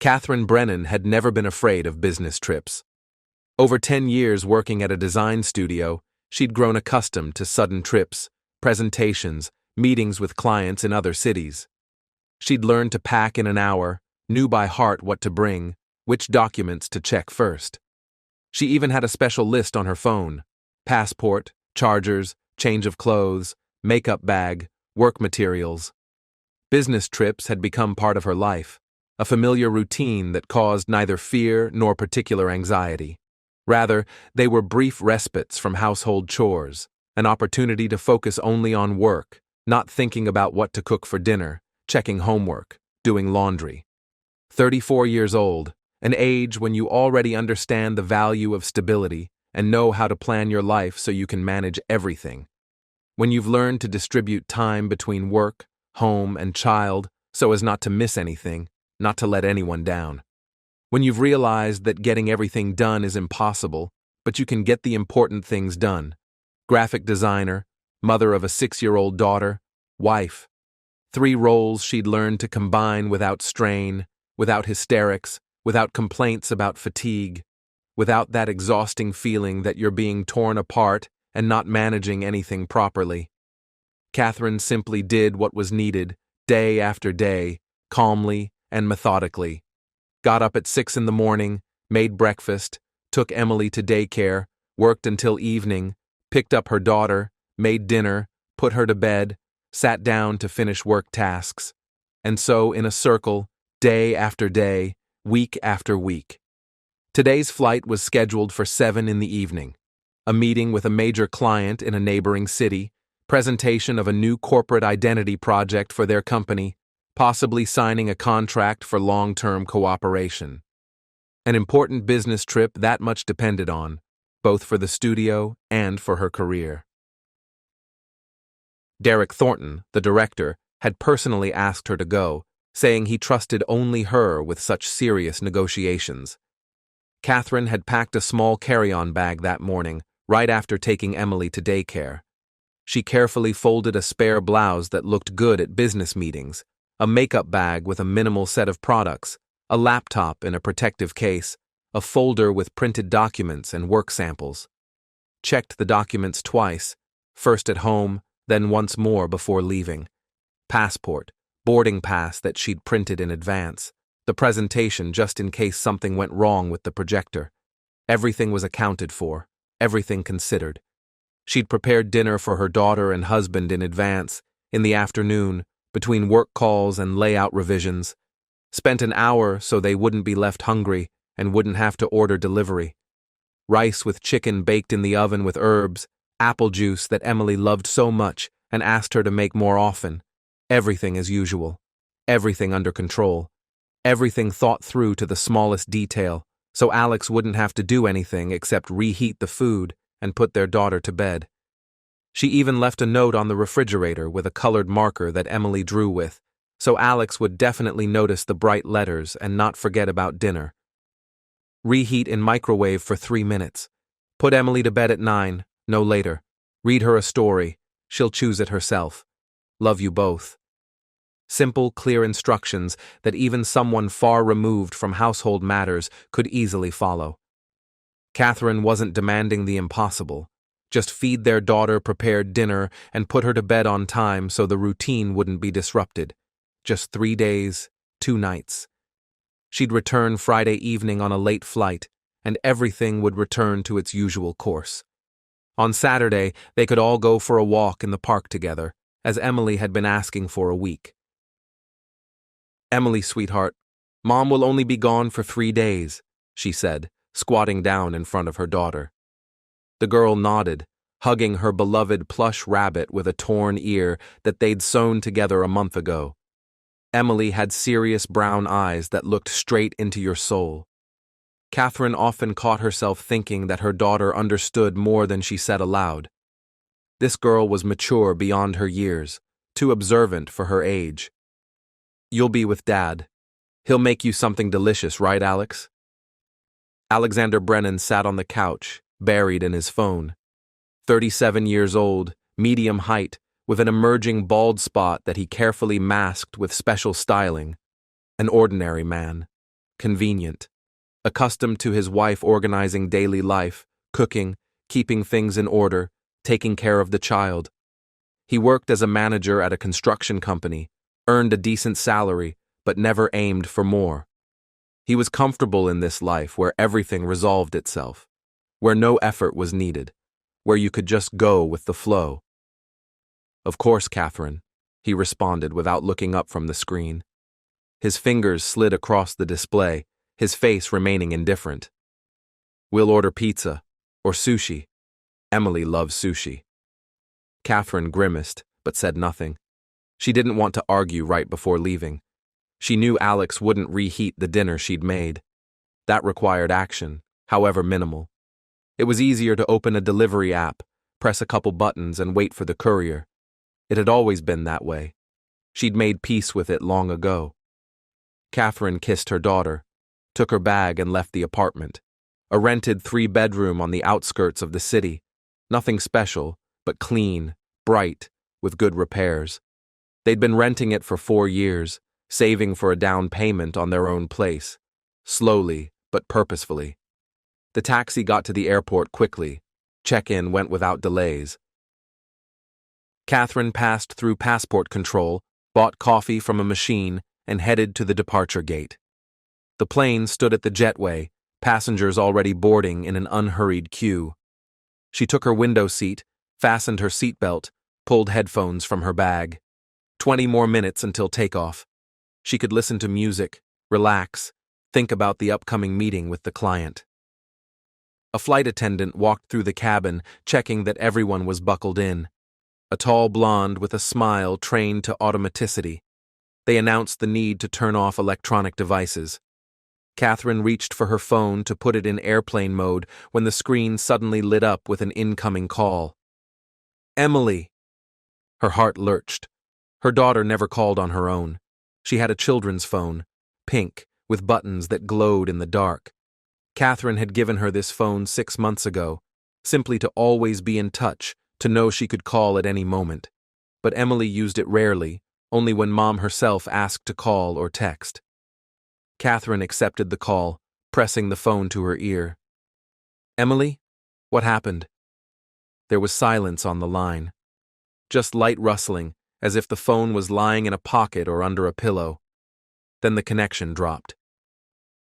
Catherine Brennan had never been afraid of business trips. Over 10 years working at a design studio, she'd grown accustomed to sudden trips, presentations, meetings with clients in other cities. She'd learned to pack in an hour, knew by heart what to bring, which documents to check first. She even had a special list on her phone: passport, chargers, change of clothes, makeup bag, work materials. Business trips had become part of her life, a familiar routine that caused neither fear nor particular anxiety. Rather, they were brief respites from household chores, an opportunity to focus only on work, not thinking about what to cook for dinner, checking homework, doing laundry. 34 years old, an age when you already understand the value of stability and know how to plan your life so you can manage everything. When you've learned to distribute time between work, home, and child so as not to miss anything, not to let anyone down. When you've realized that getting everything done is impossible, but you can get the important things done. Graphic designer, mother of a 6-year-old daughter, wife. 3 roles she'd learned to combine without strain, without hysterics, without complaints about fatigue, without that exhausting feeling that you're being torn apart and not managing anything properly. Catherine simply did what was needed, day after day, calmly and methodically. Got up at 6 in the morning, made breakfast, took Emily to daycare, worked until evening, picked up her daughter, made dinner, put her to bed, sat down to finish work tasks. And so, in a circle, day after day, week after week. Today's flight was scheduled for 7 in the evening. A meeting with a major client in a neighboring city, presentation of a new corporate identity project for their company, possibly signing a contract for long-term cooperation. An important business trip that much depended on, both for the studio and for her career. Derek Thornton, the director, had personally asked her to go, saying he trusted only her with such serious negotiations. Catherine had packed a small carry-on bag that morning, right after taking Emily to daycare. She carefully folded a spare blouse that looked good at business meetings, a makeup bag with a minimal set of products, a laptop in a protective case, a folder with printed documents and work samples. Checked the documents twice, first at home, then once more before leaving. Passport, boarding pass that she'd printed in advance, the presentation just in case something went wrong with the projector. Everything was accounted for, everything considered. She'd prepared dinner for her daughter and husband in advance, in the afternoon, between work calls and layout revisions. Spent an hour so they wouldn't be left hungry and wouldn't have to order delivery. Rice with chicken baked in the oven with herbs, apple juice that Emily loved so much and asked her to make more often. Everything as usual. Everything under control. Everything thought through to the smallest detail, so Alex wouldn't have to do anything except reheat the food and put their daughter to bed. She even left a note on the refrigerator with a colored marker that Emily drew with, so Alex would definitely notice the bright letters and not forget about dinner. Reheat in microwave for 3 minutes. Put Emily to bed at 9, no later. Read her a story. She'll choose it herself. Love you both. Simple, clear instructions that even someone far removed from household matters could easily follow. Catherine wasn't demanding the impossible. Just feed their daughter prepared dinner and put her to bed on time so the routine wouldn't be disrupted. Just 3 days, 2 nights. She'd return Friday evening on a late flight, and everything would return to its usual course. On Saturday, they could all go for a walk in the park together, as Emily had been asking for a week. "Emily, sweetheart, Mom will only be gone for 3 days," she said, squatting down in front of her daughter. The girl nodded, hugging her beloved plush rabbit with a torn ear that they'd sewn together a month ago. Emily had serious brown eyes that looked straight into your soul. Catherine often caught herself thinking that her daughter understood more than she said aloud. This girl was mature beyond her years, too observant for her age. "You'll be with Dad. He'll make you something delicious, right, Alex?" Alexander Brennan sat on the couch, buried in his phone. 37 years old, medium height, with an emerging bald spot that he carefully masked with special styling. An ordinary man. convenient. Accustomed to his wife organizing daily life, cooking, keeping things in order, taking care of the child. He worked as a manager at a construction company, earned a decent salary, but never aimed for more. He was comfortable in this life where everything resolved itself, where no effort was needed, where you could just go with the flow. "Of course, Catherine," he responded without looking up from the screen. His fingers slid across the display, his face remaining indifferent. "We'll order pizza, or sushi. Emily loves sushi." Catherine grimaced, but said nothing. She didn't want to argue right before leaving. She knew Alex wouldn't reheat the dinner she'd made. That required action, however minimal. It was easier to open a delivery app, press a couple buttons, and wait for the courier. It had always been that way. She'd made peace with it long ago. Catherine kissed her daughter, took her bag, and left the apartment. A rented 3-bedroom on the outskirts of the city. Nothing special, but clean, bright, with good repairs. They'd been renting it for 4 years, saving for a down payment on their own place. Slowly, but purposefully. The taxi got to the airport quickly. Check-in went without delays. Catherine passed through passport control, bought coffee from a machine, and headed to the departure gate. The plane stood at the jetway, passengers already boarding in an unhurried queue. She took her window seat, fastened her seatbelt, pulled headphones from her bag. 20 more minutes until takeoff. She could listen to music, relax, think about the upcoming meeting with the client. A flight attendant walked through the cabin, checking that everyone was buckled in. A tall blonde with a smile trained to automaticity. They announced the need to turn off electronic devices. Catherine reached for her phone to put it in airplane mode when the screen suddenly lit up with an incoming call. "Emily!" Her heart lurched. Her daughter never called on her own. She had a children's phone, pink, with buttons that glowed in the dark. Catherine had given her this phone 6 months ago, simply to always be in touch, to know she could call at any moment. But Emily used it rarely, only when Mom herself asked to call or text. Catherine accepted the call, pressing the phone to her ear. "Emily? What happened?" There was silence on the line. Just light rustling, as if the phone was lying in a pocket or under a pillow. Then the connection dropped.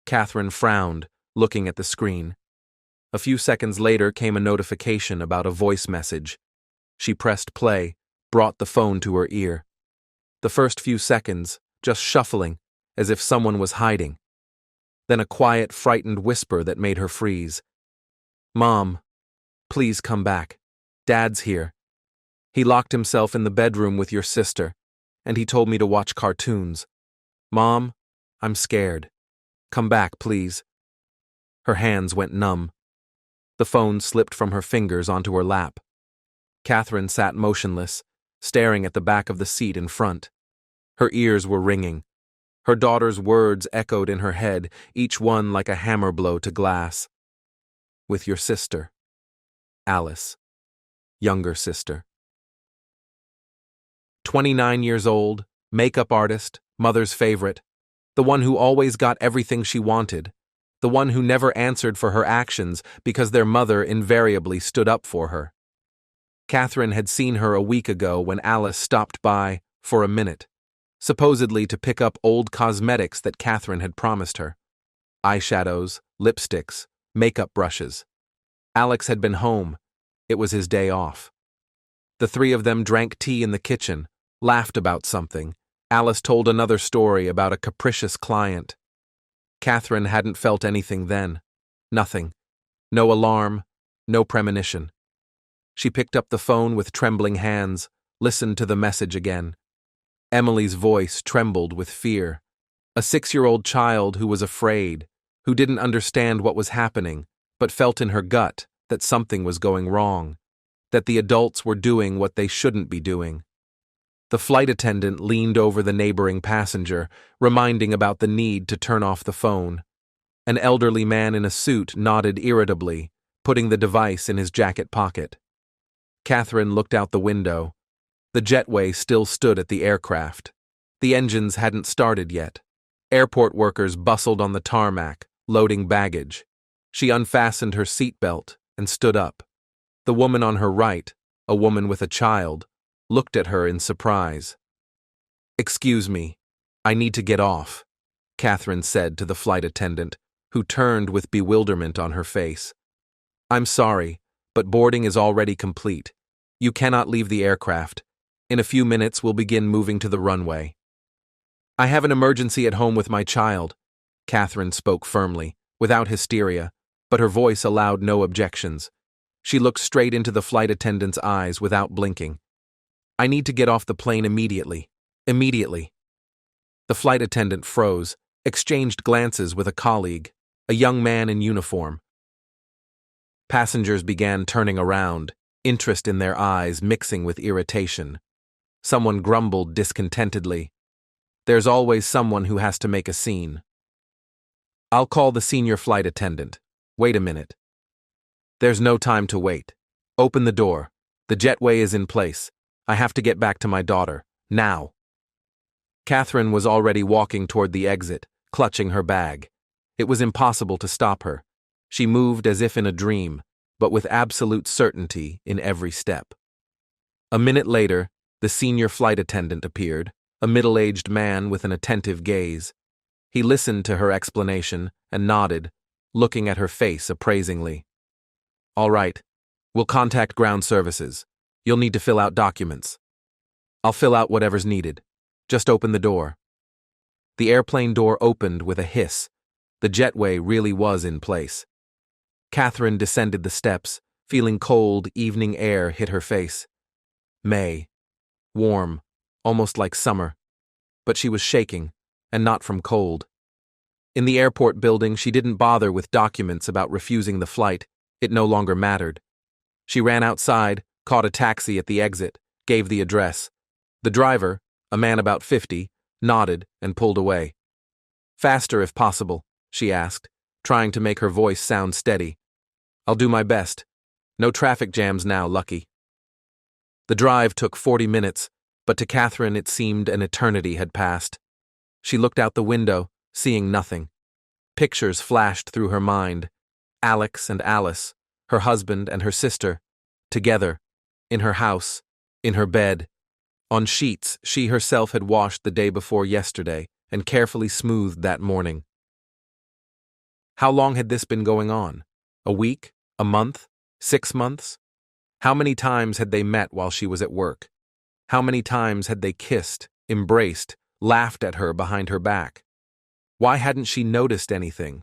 Catherine frowned, looking at the screen. A few seconds later came a notification about a voice message. She pressed play, brought the phone to her ear. The first few seconds, just shuffling, as if someone was hiding. Then a quiet, frightened whisper that made her freeze. "Mom, please come back. Dad's here. He locked himself in the bedroom with your sister, and he told me to watch cartoons. Mom, I'm scared. Come back, please." Her hands went numb. The phone slipped from her fingers onto her lap. Catherine sat motionless, staring at the back of the seat in front. Her ears were ringing. Her daughter's words echoed in her head, each one like a hammer blow to glass. "With your sister. Alice. Younger sister." 29 years old, makeup artist, mother's favorite, the one who always got everything she wanted, the one who never answered for her actions because their mother invariably stood up for her. Catherine had seen her a week ago when Alice stopped by, for a minute, supposedly to pick up old cosmetics that Catherine had promised her. Eyeshadows, lipsticks, makeup brushes. Alex had been home. It was his day off. The three of them drank tea in the kitchen, laughed about something. Alice told another story about a capricious client. Catherine hadn't felt anything then. Nothing. No alarm, no premonition. She picked up the phone with trembling hands, listened to the message again. Emily's voice trembled with fear. A 6-year-old child who was afraid, who didn't understand what was happening, but felt in her gut that something was going wrong, that the adults were doing what they shouldn't be doing. The flight attendant leaned over the neighboring passenger, reminding about the need to turn off the phone. An elderly man in a suit nodded irritably, putting the device in his jacket pocket. Catherine looked out the window. The jetway still stood at the aircraft. The engines hadn't started yet. Airport workers bustled on the tarmac, loading baggage. She unfastened her seatbelt and stood up. The woman on her right, a woman with a child, looked at her in surprise. "Excuse me, I need to get off," Catherine said to the flight attendant, who turned with bewilderment on her face. "I'm sorry, but boarding is already complete. You cannot leave the aircraft. In a few minutes we'll begin moving to the runway." "I have an emergency at home with my child," Catherine spoke firmly, without hysteria, but her voice allowed no objections. She looked straight into the flight attendant's eyes without blinking. "I need to get off the plane immediately. Immediately." The flight attendant froze, exchanged glances with a colleague, a young man in uniform. Passengers began turning around, interest in their eyes mixing with irritation. Someone grumbled discontentedly. "There's always someone who has to make a scene." "I'll call the senior flight attendant. Wait a minute." "There's no time to wait. Open the door. The jetway is in place. I have to get back to my daughter. Now." Catherine was already walking toward the exit, clutching her bag. It was impossible to stop her. She moved as if in a dream, but with absolute certainty in every step. A minute later, the senior flight attendant appeared, a middle-aged man with an attentive gaze. He listened to her explanation and nodded, looking at her face appraisingly. "All right. We'll contact ground services. You'll need to fill out documents." "I'll fill out whatever's needed. Just open the door." The airplane door opened with a hiss. The jetway really was in place. Catherine descended the steps, feeling cold evening air hit her face. May. Warm, almost like summer. But she was shaking, and not from cold. In the airport building, she didn't bother with documents about refusing the flight. It no longer mattered. She ran outside, caught a taxi at the exit, gave the address. The driver, a man about 50, nodded and pulled away. "Faster if possible," she asked, trying to make her voice sound steady. "I'll do my best. No traffic jams now, lucky." The drive took 40 minutes, but to Catherine it seemed an eternity had passed. She looked out the window, seeing nothing. Pictures flashed through her mind. Alex and Alice, her husband and her sister, together, in her house, in her bed, on sheets she herself had washed the day before yesterday and carefully smoothed that morning. How long had this been going on? A week? A month? 6 months? How many times had they met while she was at work? How many times had they kissed, embraced, laughed at her behind her back? Why hadn't she noticed anything?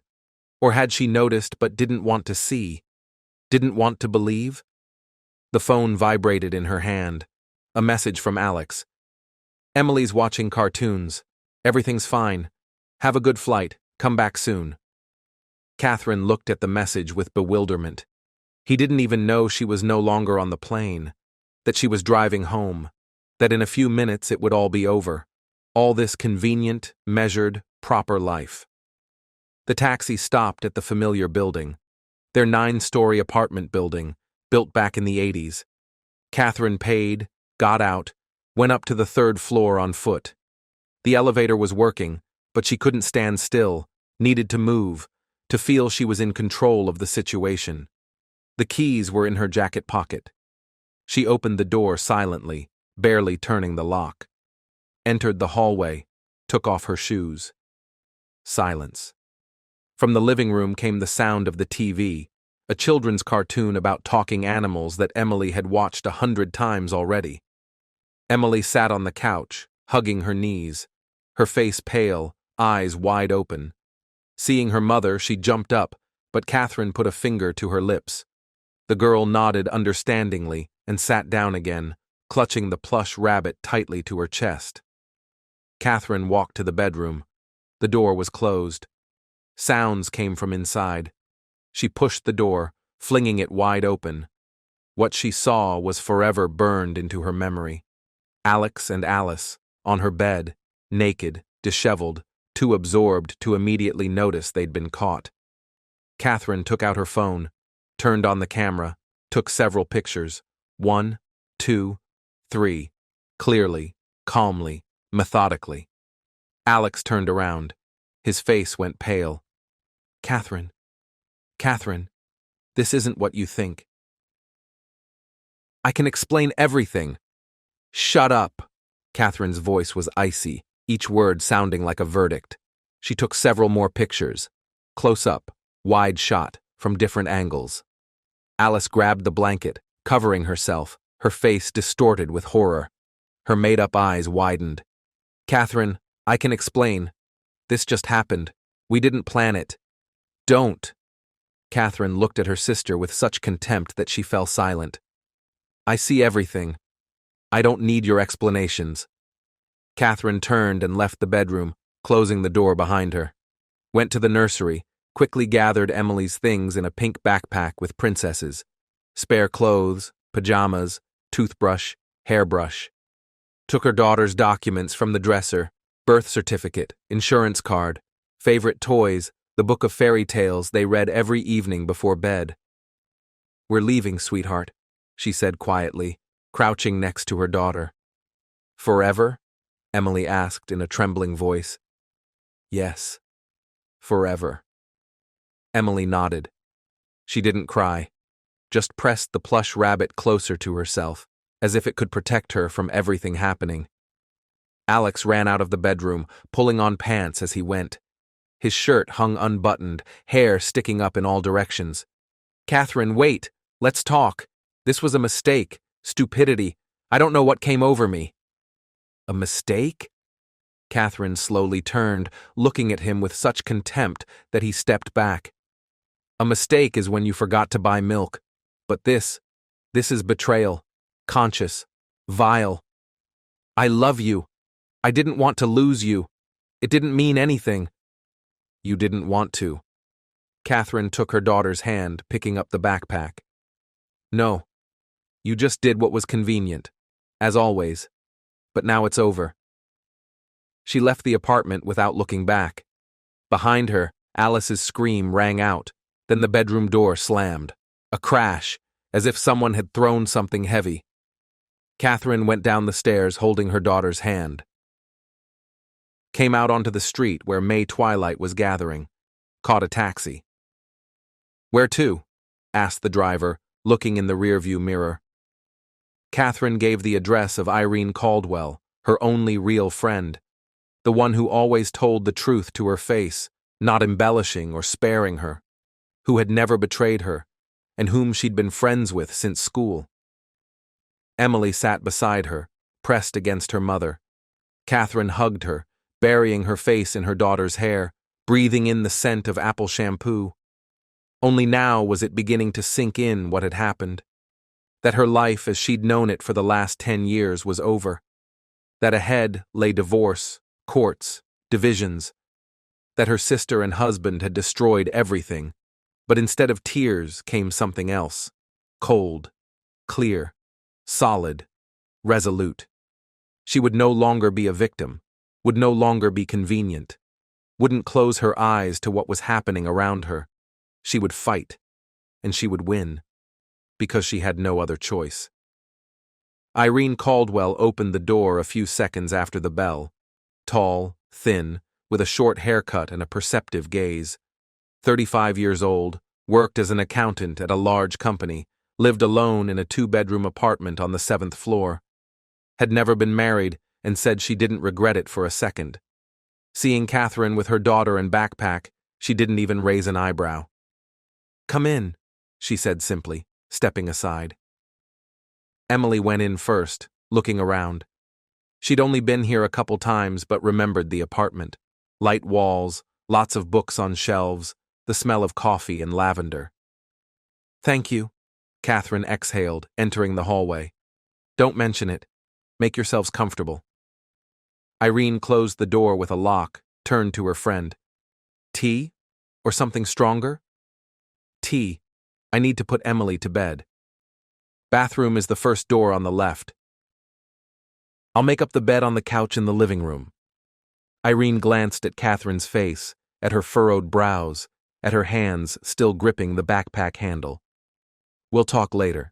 Or had she noticed but didn't want to see? Didn't want to believe? The phone vibrated in her hand. A message from Alex. "Emily's watching cartoons. Everything's fine. Have a good flight. Come back soon." Catherine looked at the message with bewilderment. He didn't even know she was no longer on the plane, that she was driving home, that in a few minutes it would all be over. All this convenient, measured, proper life. The taxi stopped at the familiar building, their 9-story apartment building, built back in the 80s. Catherine paid, got out, went up to the 3rd floor on foot. The elevator was working, but she couldn't stand still, needed to move, to feel she was in control of the situation. The keys were in her jacket pocket. She opened the door silently, barely turning the lock. Entered the hallway, took off her shoes. Silence. From the living room came the sound of the TV, a children's cartoon about talking animals that Emily had watched 100 times already. Emily sat on the couch, hugging her knees, her face pale, eyes wide open. Seeing her mother, she jumped up, but Catherine put a finger to her lips. The girl nodded understandingly and sat down again, clutching the plush rabbit tightly to her chest. Catherine walked to the bedroom. The door was closed. Sounds came from inside. She pushed the door, flinging it wide open. What she saw was forever burned into her memory. Alex and Alice, on her bed, naked, disheveled, too absorbed to immediately notice they'd been caught. Catherine took out her phone, turned on the camera, took several pictures. 1, 2, 3, clearly, calmly, methodically. Alex turned around. His face went pale. Catherine. Catherine. This isn't what you think. I can explain everything. Shut up. Catherine's voice was icy, each word sounding like a verdict. She took several more pictures. Close up, wide shot, from different angles. Alice grabbed the blanket, covering herself, her face distorted with horror. Her made-up eyes widened. Catherine, I can explain. This just happened. We didn't plan it. Don't. Catherine looked at her sister with such contempt that she fell silent. I see everything. I don't need your explanations. Catherine turned and left the bedroom, closing the door behind her. Went to the nursery, quickly gathered Emily's things in a pink backpack with princesses. Spare clothes, pajamas, toothbrush, hairbrush. Took her daughter's documents from the dresser, birth certificate, insurance card, favorite toys, the book of fairy tales they read every evening before bed. We're leaving, sweetheart, she said quietly, crouching next to her daughter. Forever? Emily asked in a trembling voice. Yes, forever. Emily nodded. She didn't cry, just pressed the plush rabbit closer to herself, as if it could protect her from everything happening. Alex ran out of the bedroom, pulling on pants as he went. His shirt hung unbuttoned, hair sticking up in all directions. Catherine, wait! Let's talk! This was a mistake. Stupidity. I don't know what came over me. A mistake? Catherine slowly turned, looking at him with such contempt that he stepped back. A mistake is when you forgot to buy milk. But this is betrayal. Conscious. Vile. I love you. I didn't want to lose you. It didn't mean anything. You didn't want to. Catherine took her daughter's hand, picking up the backpack. No. You just did what was convenient, as always. But now it's over. She left the apartment without looking back. Behind her, Alice's scream rang out, then the bedroom door slammed. A crash, as if someone had thrown something heavy. Catherine went down the stairs holding her daughter's hand. Came out onto the street where May twilight was gathering. Caught a taxi. Where to? Asked the driver, looking in the rearview mirror. Catherine gave the address of Irene Caldwell, her only real friend. The one who always told the truth to her face, not embellishing or sparing her. Who had never betrayed her, and whom she'd been friends with since school. Emily sat beside her, pressed against her mother. Catherine hugged her, burying her face in her daughter's hair, breathing in the scent of apple shampoo. Only now was it beginning to sink in what had happened. That her life as she'd known it for the last 10 years was over. That ahead lay divorce, courts, divisions. That her sister and husband had destroyed everything. But instead of tears came something else. Cold, clear, solid, resolute. She would no longer be a victim, would no longer be convenient, wouldn't close her eyes to what was happening around her. She would fight, and she would win, because she had no other choice. Irene Caldwell opened the door a few seconds after the bell. Tall, thin, with a short haircut and a perceptive gaze. 35 years old, worked as an accountant at a large company, lived alone in a 2-bedroom apartment on the 7th floor. Had never been married and said she didn't regret it for a second. Seeing Catherine with her daughter and backpack, she didn't even raise an eyebrow. Come in, she said simply, stepping aside. Emily went in first, looking around. She'd only been here a couple times but remembered the apartment. Light walls, lots of books on shelves, the smell of coffee and lavender. Thank you, Catherine exhaled, entering the hallway. Don't mention it. Make yourselves comfortable. Irene closed the door with a lock, turned to her friend. Tea? Or something stronger? Tea. I need to put Emily to bed. Bathroom is the first door on the left. I'll make up the bed on the couch in the living room. Irene glanced at Catherine's face, at her furrowed brows, at her hands still gripping the backpack handle. We'll talk later.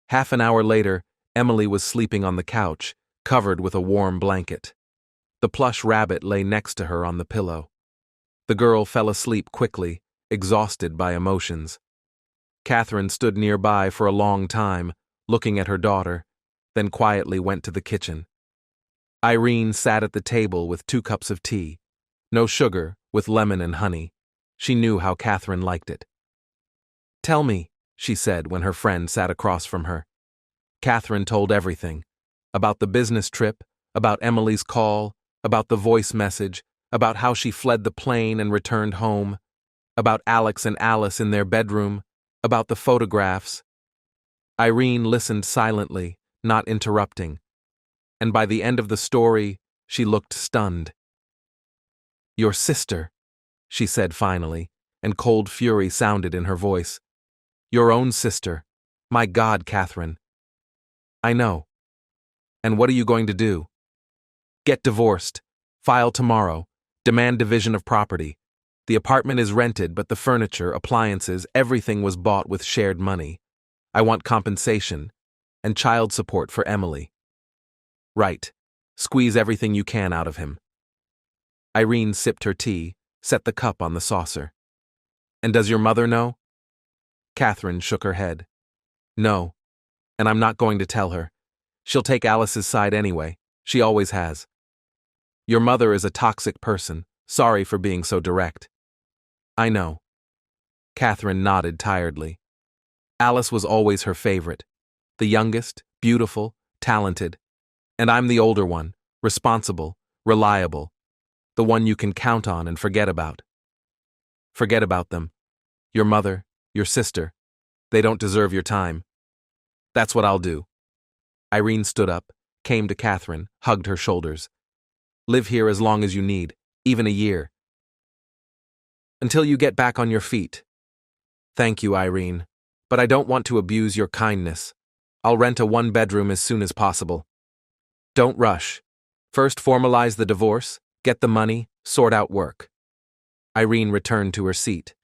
Half an hour later, Emily was sleeping on the couch, covered with a warm blanket. The plush rabbit lay next to her on the pillow. The girl fell asleep quickly, exhausted by emotions. Catherine stood nearby for a long time, looking at her daughter, then quietly went to the kitchen. Irene sat at the table with 2 cups of tea. No sugar, with lemon and honey. She knew how Catherine liked it. "Tell me," she said when her friend sat across from her. Catherine told everything. About the business trip, about Emily's call, about the voice message, about how she fled the plane and returned home, about Alex and Alice in their bedroom, about the photographs. Irene listened silently, not interrupting. And by the end of the story, she looked stunned. "Your sister," she said finally, and cold fury sounded in her voice. "Your own sister. My God, Catherine." "I know. And what are you going to do?" "Get divorced. File tomorrow. Demand division of property. The apartment is rented, but the furniture, appliances, everything was bought with shared money. I want compensation. And child support for Emily." "Right. Squeeze everything you can out of him." Irene sipped her tea, set the cup on the saucer. "And does your mother know?" Catherine shook her head. "No. And I'm not going to tell her. She'll take Alice's side anyway. She always has. Your mother is a toxic person. Sorry for being so direct." "I know." Catherine nodded tiredly. Alice was always her favorite. The youngest, beautiful, talented. And I'm the older one, responsible, reliable. The one you can count on and forget about. Forget about them. Your mother, your sister. They don't deserve your time. That's what I'll do." Irene stood up, came to Catherine, hugged her shoulders. "Live here as long as you need, even a year. Until you get back on your feet." "Thank you, Irene, but I don't want to abuse your kindness. I'll rent a 1-bedroom as soon as possible." "Don't rush. First formalize the divorce, get the money, sort out work." Irene returned to her seat.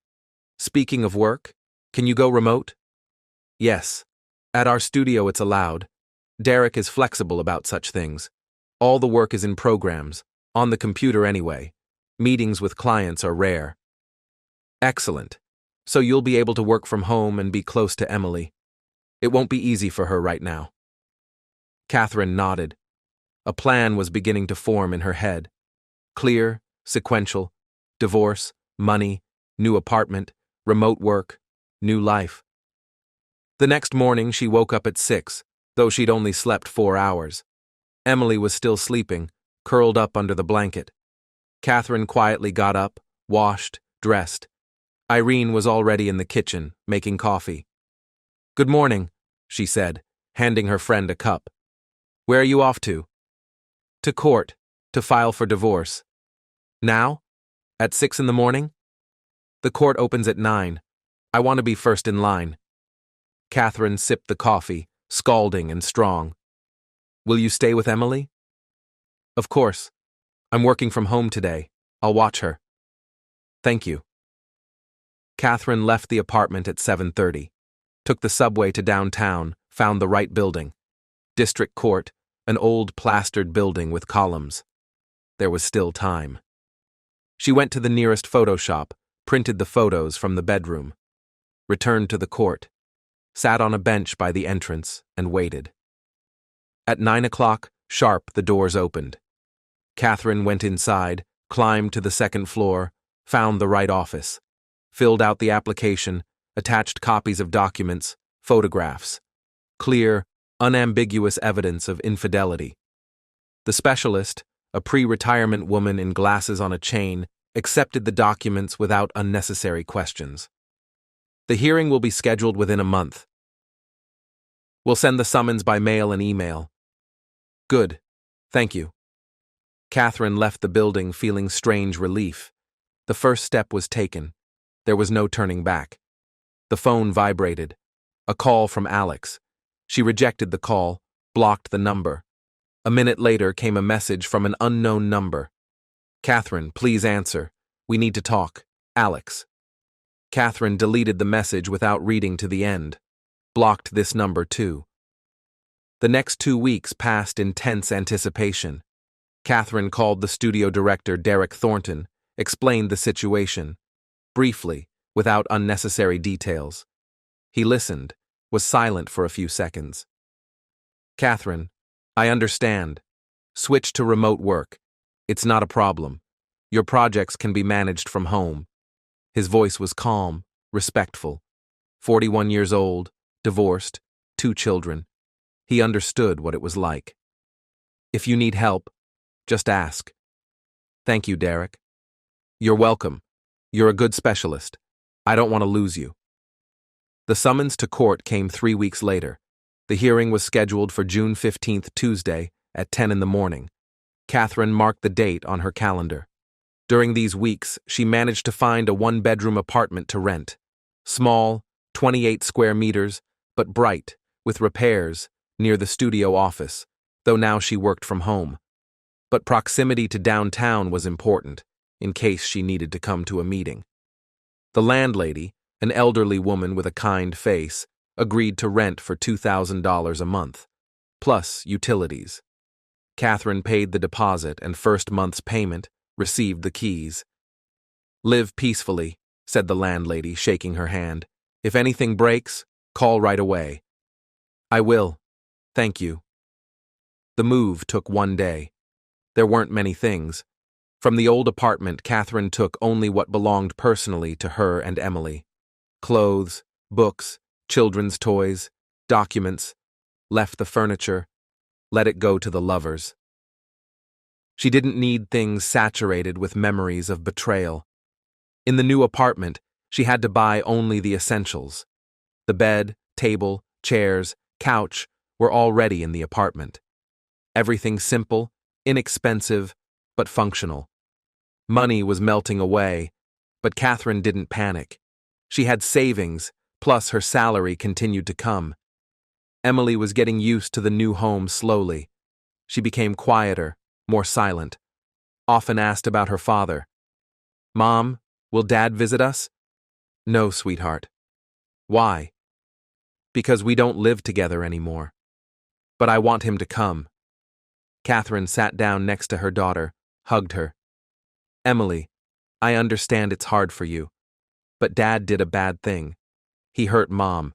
"Speaking of work, can you go remote?" "Yes. At our studio it's allowed. Derek is flexible about such things. All the work is in programs, on the computer anyway. Meetings with clients are rare." "Excellent. So you'll be able to work from home and be close to Emily. It won't be easy for her right now." Catherine nodded. A plan was beginning to form in her head. Clear, sequential, divorce, money, new apartment, remote work, new life. The next morning she woke up at 6, though she'd only slept 4 hours. Emily was still sleeping, curled up under the blanket. Catherine quietly got up, washed, dressed. Irene was already in the kitchen, making coffee. "Good morning," she said, handing her friend a cup. "Where are you off to?" "To court, to file for divorce." "Now? At 6 in the morning?" "The court opens at 9. I want to be first in line." Catherine sipped the coffee, scalding and strong. "Will you stay with Emily?" "Of course. I'm working from home today. I'll watch her." "Thank you." Catherine left the apartment at 7:30, took the subway to downtown, found the right building. District Court, an old plastered building with columns. There was still time. She went to the nearest photo shop, printed the photos from the bedroom, returned to the court, sat on a bench by the entrance, and waited. At 9 o'clock, sharp, the doors opened. Catherine went inside, climbed to the second floor, found the right office, filled out the application, attached copies of documents, photographs. Clear, unambiguous evidence of infidelity. The specialist, a pre-retirement woman in glasses on a chain, accepted the documents without unnecessary questions. "The hearing will be scheduled within a month. We'll send the summons by mail and email." "Good. Thank you." Catherine left the building feeling strange relief. The first step was taken. There was no turning back. The phone vibrated. A call from Alex. She rejected the call, blocked the number. A minute later came a message from an unknown number. "Catherine, please answer. We need to talk. Alex." Catherine deleted the message without reading to the end. Blocked this number too. The next 2 weeks passed in tense anticipation. Catherine called the studio director, Derek Thornton, explained the situation, briefly, without unnecessary details. He listened, was silent for a few seconds. Catherine, I understand. Switch to remote work. It's not a problem. Your projects can be managed from home. His voice was calm, respectful. 41 years old, divorced, 2 children. He understood what it was like. If you need help, just ask. Thank you, Derek. You're welcome. You're a good specialist. I don't want to lose you. The summons to court came 3 weeks later. The hearing was scheduled for June 15th, Tuesday, at 10 in the morning. Catherine marked the date on her calendar. During these weeks, she managed to find a 1-bedroom apartment to rent. Small, 28 square meters, but bright, with repairs, near the studio office, though now she worked from home. But proximity to downtown was important, in case she needed to come to a meeting. The landlady, an elderly woman with a kind face, agreed to rent for $2,000 a month, plus utilities. Catherine paid the deposit and first month's payment, received the keys. Live peacefully, said the landlady, shaking her hand. If anything breaks, call right away. I will. Thank you. The move took 1 day. There weren't many things. From the old apartment, Catherine took only what belonged personally to her and Emily. Clothes, books, children's toys, documents, left the furniture, let it go to the lovers. She didn't need things saturated with memories of betrayal. In the new apartment, she had to buy only the essentials. The bed, table, chairs, couch were already in the apartment. Everything simple, inexpensive, but functional. Money was melting away, but Catherine didn't panic. She had savings, plus her salary continued to come. Emily was getting used to the new home slowly. She became quieter, more silent. Often asked about her father. Mom, will Dad visit us? No, sweetheart. Why? Because we don't live together anymore. But I want him to come. Catherine sat down next to her daughter, hugged her. Emily, I understand it's hard for you, but Dad did a bad thing. He hurt Mom,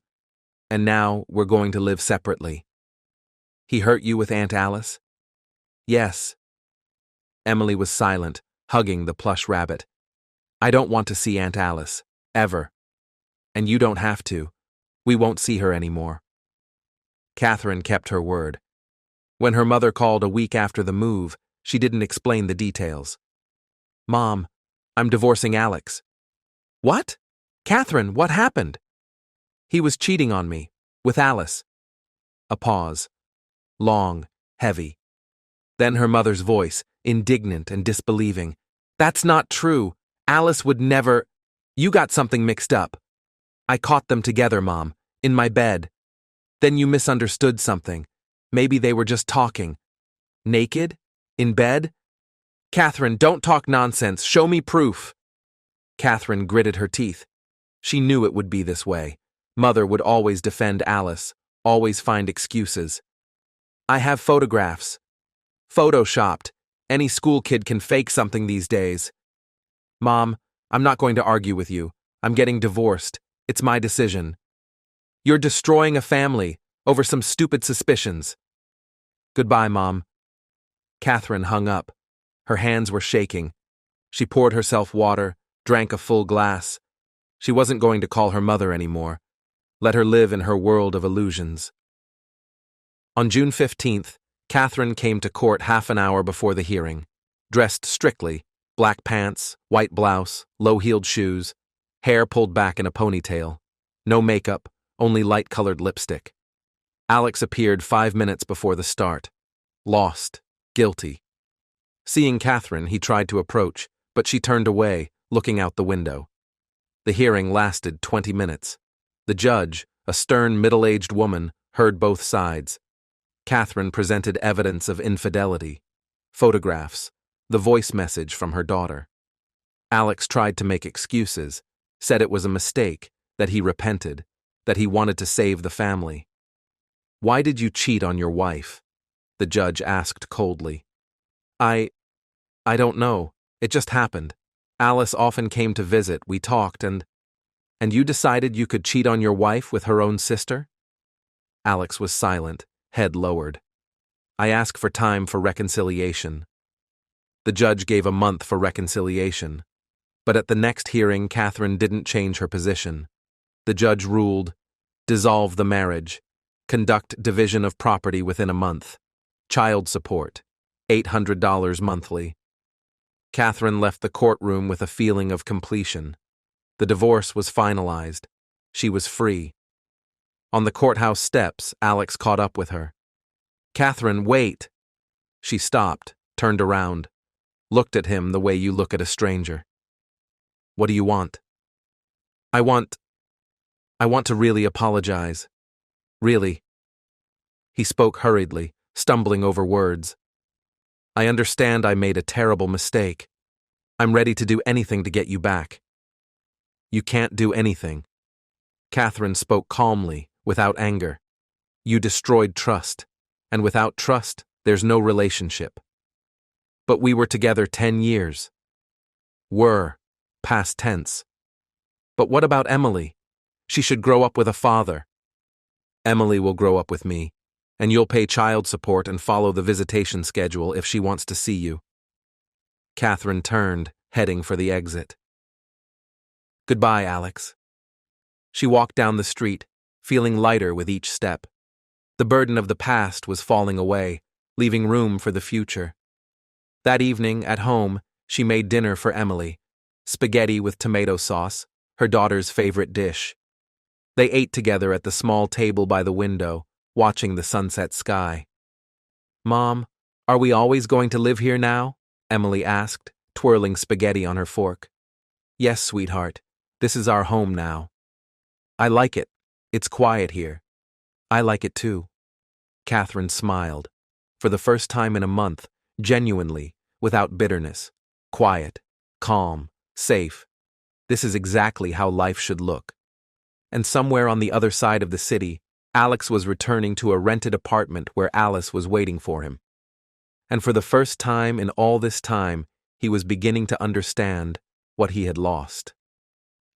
and now we're going to live separately. He hurt you with Aunt Alice? Yes. Emily was silent, hugging the plush rabbit. I don't want to see Aunt Alice, ever. And you don't have to. We won't see her anymore. Catherine kept her word. When her mother called a week after the move, she didn't explain the details. Mom, I'm divorcing Alex. What? Catherine, what happened? He was cheating on me, with Alice. A pause. Long, heavy. Then her mother's voice, indignant and disbelieving. That's not true. Alice would never. You got something mixed up. I caught them together, Mom, in my bed. Then you misunderstood something. Maybe they were just talking. Naked? In bed? Catherine, don't talk nonsense. Show me proof. Catherine gritted her teeth. She knew it would be this way. Mother would always defend Alice, always find excuses. I have photographs. Photoshopped. Any school kid can fake something these days. Mom, I'm not going to argue with you. I'm getting divorced. It's my decision. You're destroying a family over some stupid suspicions. Goodbye, Mom. Catherine hung up. Her hands were shaking. She poured herself water, drank a full glass. She wasn't going to call her mother anymore. Let her live in her world of illusions. On June 15th, Catherine came to court half an hour before the hearing, dressed strictly, black pants, white blouse, low-heeled shoes, hair pulled back in a ponytail. No makeup, only light-colored lipstick. Alex appeared 5 minutes before the start. Lost, guilty. Seeing Catherine, he tried to approach, but she turned away, looking out the window. The hearing lasted 20 minutes. The judge, a stern middle-aged woman, heard both sides. Catherine presented evidence of infidelity, photographs, the voice message from her daughter. Alex tried to make excuses, said it was a mistake, that he repented, that he wanted to save the family. Why did you cheat on your wife? The judge asked coldly. I don't know. It just happened. Alice often came to visit, we talked, and you decided you could cheat on your wife with her own sister? Alex was silent, head lowered. I asked for time for reconciliation. The judge gave a month for reconciliation. But at the next hearing, Catherine didn't change her position. The judge ruled, dissolve the marriage, conduct division of property within a month, child support, $800 monthly. Catherine left the courtroom with a feeling of completion. The divorce was finalized. She was free. On the courthouse steps, Alex caught up with her. Catherine, wait! She stopped, turned around, looked at him the way you look at a stranger. What do you want? I want to really apologize. Really. He spoke hurriedly, stumbling over words. I understand I made a terrible mistake. I'm ready to do anything to get you back. You can't do anything. Catherine spoke calmly, without anger. You destroyed trust, and without trust, there's no relationship. But we were together 10 years. Were, past tense. But what about Emily? She should grow up with a father. Emily will grow up with me, and you'll pay child support and follow the visitation schedule if she wants to see you. Catherine turned, heading for the exit. Goodbye, Alex. She walked down the street, feeling lighter with each step. The burden of the past was falling away, leaving room for the future. That evening, at home, she made dinner for Emily, spaghetti with tomato sauce, her daughter's favorite dish. They ate together at the small table by the window, watching the sunset sky. Mom, are we always going to live here now? Emily asked, twirling spaghetti on her fork. Yes, sweetheart. This is our home now. I like it. It's quiet here. I like it too. Catherine smiled. For the first time in a month, genuinely, without bitterness. Quiet, calm, safe. This is exactly how life should look. And somewhere on the other side of the city, Alex was returning to a rented apartment where Alice was waiting for him. And for the first time in all this time, he was beginning to understand what he had lost.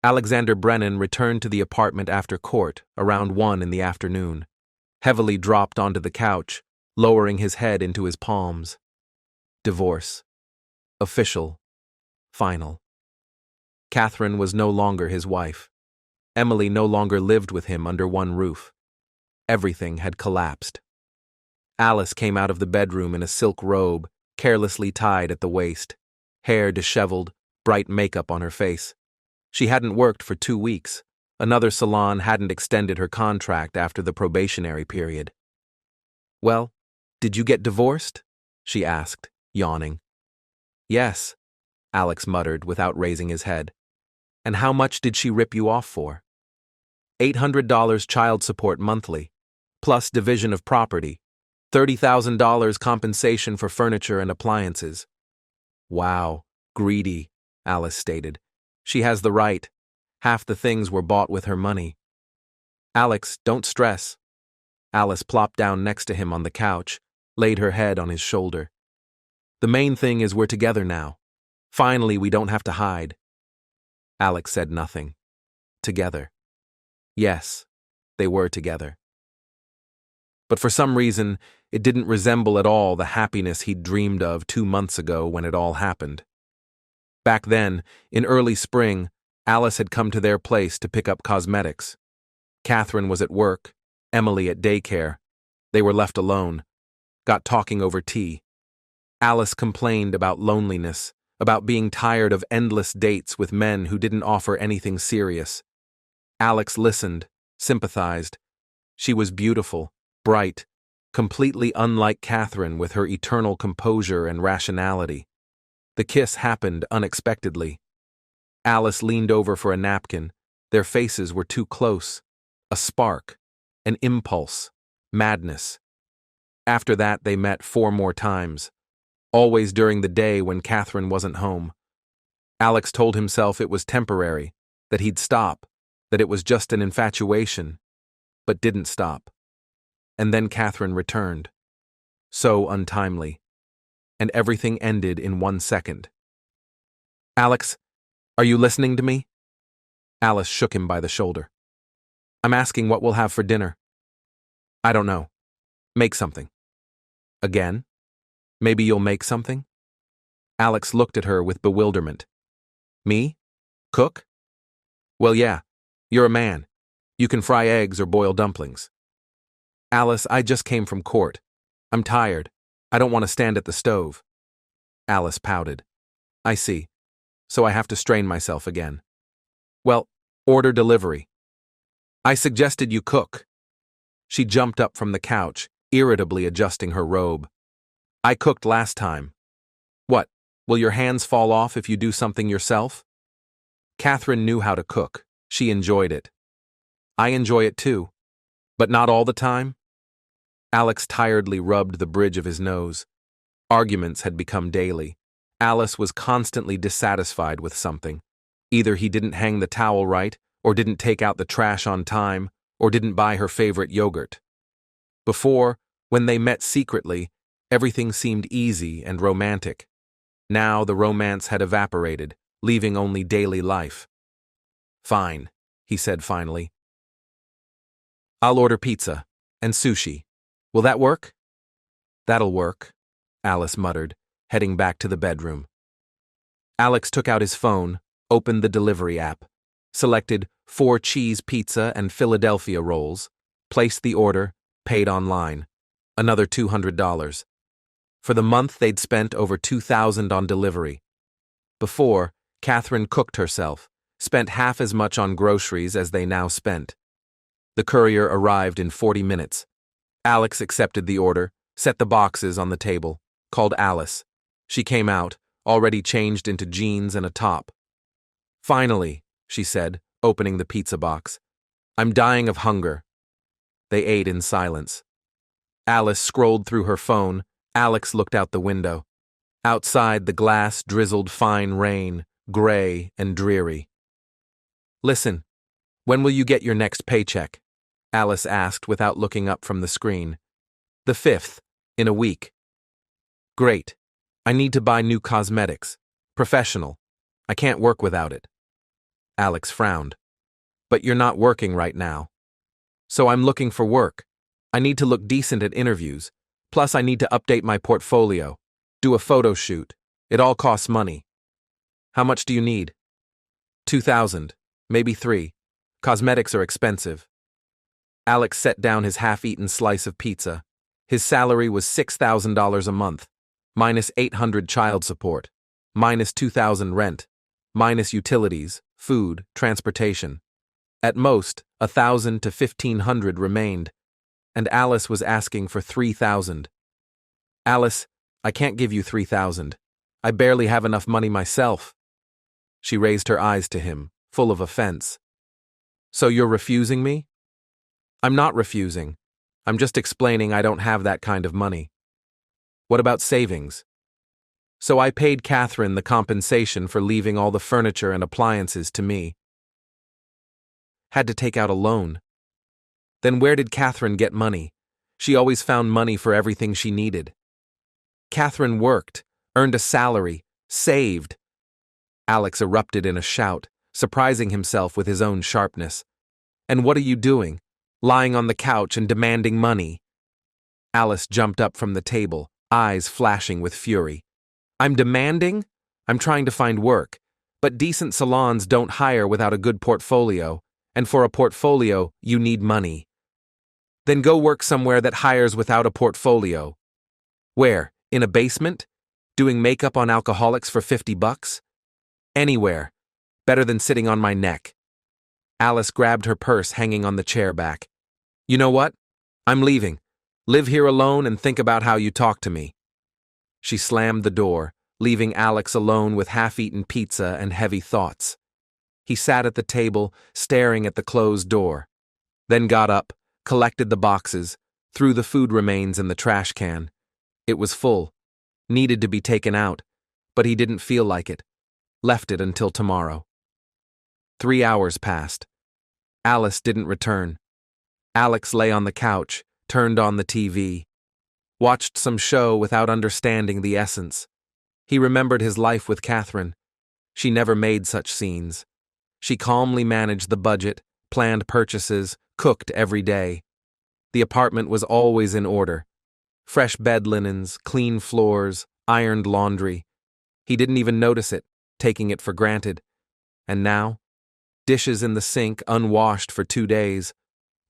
Alexander Brennan returned to the apartment after court, around 1 in the afternoon, heavily dropped onto the couch, lowering his head into his palms. Divorce. Official. Final. Catherine was no longer his wife. Emily no longer lived with him under one roof. Everything had collapsed. Alice came out of the bedroom in a silk robe, carelessly tied at the waist, hair disheveled, bright makeup on her face. She hadn't worked for 2 weeks. Another salon hadn't extended her contract after the probationary period. Well, did you get divorced? She asked, yawning. Yes, Alex muttered without raising his head. And how much did she rip you off for? $800 child support monthly, plus division of property, $30,000 compensation for furniture and appliances. Wow, greedy, Alice stated. She has the right. Half the things were bought with her money. Alex, don't stress. Alice plopped down next to him on the couch, laid her head on his shoulder. The main thing is we're together now. Finally, we don't have to hide. Alex said nothing. Together. Yes, they were together. But for some reason, it didn't resemble at all the happiness he'd dreamed of 2 months ago when it all happened. Back then, in early spring, Alice had come to their place to pick up cosmetics. Catherine was at work, Emily at daycare. They were left alone, got talking over tea. Alice complained about loneliness, about being tired of endless dates with men who didn't offer anything serious. Alex listened, sympathized. She was beautiful, bright, completely unlike Catherine with her eternal composure and rationality. The kiss happened unexpectedly. Alice leaned over for a napkin. Their faces were too close. A spark, an impulse, madness. After that, they met 4 more times, always during the day when Catherine wasn't home. Alex told himself it was temporary, that he'd stop, that it was just an infatuation, but didn't stop. And then Catherine returned. So untimely. and everything ended in 1 second. "Alex, are you listening to me?" Alice shook him by the shoulder. "I'm asking what we'll have for dinner." "I don't know. Make something." "Again? Maybe you'll make something?" Alex looked at her with bewilderment. "Me? Cook?" "Well, yeah. You're a man. You can fry eggs or boil dumplings." "Alice, I just came from court. I'm tired. I don't want to stand at the stove." Alice pouted. "I see. So I have to strain myself again." "Well, order delivery." "I suggested you cook." She jumped up from the couch, irritably adjusting her robe. "I cooked last time." "What, will your hands fall off if you do something yourself?" Catherine knew how to cook. She enjoyed it. "I enjoy it too. But not all the time?" Alex tiredly rubbed the bridge of his nose. Arguments had become daily. Alice was constantly dissatisfied with something. Either he didn't hang the towel right, or didn't take out the trash on time, or didn't buy her favorite yogurt. Before, when they met secretly, everything seemed easy and romantic. Now the romance had evaporated, leaving only daily life. "Fine," he said finally. "I'll order pizza and sushi. Will that work?" "That'll work," Alice muttered, heading back to the bedroom. Alex took out his phone, opened the delivery app, selected 4 cheese pizza and Philadelphia rolls, placed the order, paid online. Another $200. For the month, they'd spent over $2,000 on delivery. Before, Catherine cooked herself, spent half as much on groceries as they now spent. The courier arrived in 40 minutes. Alex accepted the order, set the boxes on the table, called Alice. She came out, already changed into jeans and a top. "Finally," she said, opening the pizza box. "I'm dying of hunger." They ate in silence. Alice scrolled through her phone. Alex looked out the window. Outside, the glass drizzled fine rain, gray and dreary. "Listen, when will you get your next paycheck?" Alice asked without looking up from the screen. "The 5th, in a week." "Great. I need to buy new cosmetics. Professional. I can't work without it." Alex frowned. "But you're not working right now." "So I'm looking for work. I need to look decent at interviews. Plus I need to update my portfolio. Do a photo shoot. It all costs money." "How much do you need?" 2,000, maybe 3. Cosmetics are expensive." Alex set down his half-eaten slice of pizza. His salary was $6,000 a month, minus 800 child support, minus 2,000 rent, minus utilities, food, transportation. At most, 1,000 to 1,500 remained, and Alice was asking for 3,000. "Alice, I can't give you 3,000. I barely have enough money myself." She raised her eyes to him, full of offense. "So you're refusing me?" "I'm not refusing. I'm just explaining I don't have that kind of money." "What about savings?" "So I paid Catherine the compensation for leaving all the furniture and appliances to me." "Had to take out a loan." "Then where did Catherine get money? She always found money for everything she needed." "Catherine worked, earned a salary, saved." Alex erupted in a shout, surprising himself with his own sharpness. "And what are you doing? Lying on the couch and demanding money?" Alice jumped up from the table, eyes flashing with fury. "I'm demanding? I'm trying to find work. But decent salons don't hire without a good portfolio, and for a portfolio, you need money." "Then go work somewhere that hires without a portfolio." "Where? In a basement? Doing makeup on alcoholics for $50? "Anywhere. Better than sitting on my neck." Alice grabbed her purse hanging on the chair back. "You know what? I'm leaving. Live here alone and think about how you talk to me." She slammed the door, leaving Alex alone with half-eaten pizza and heavy thoughts. He sat at the table, staring at the closed door, then got up, collected the boxes, threw the food remains in the trash can. It was full, needed to be taken out, but he didn't feel like it. Left it until tomorrow. 3 hours passed. Alice didn't return. Alex lay on the couch, turned on the TV. watched some show without understanding the essence. He remembered his life with Catherine. She never made such scenes. She calmly managed the budget, planned purchases, cooked every day. The apartment was always in order. Fresh bed linens, clean floors, ironed laundry. He didn't even notice it, taking it for granted. And now? Dishes in the sink, unwashed for 2 days.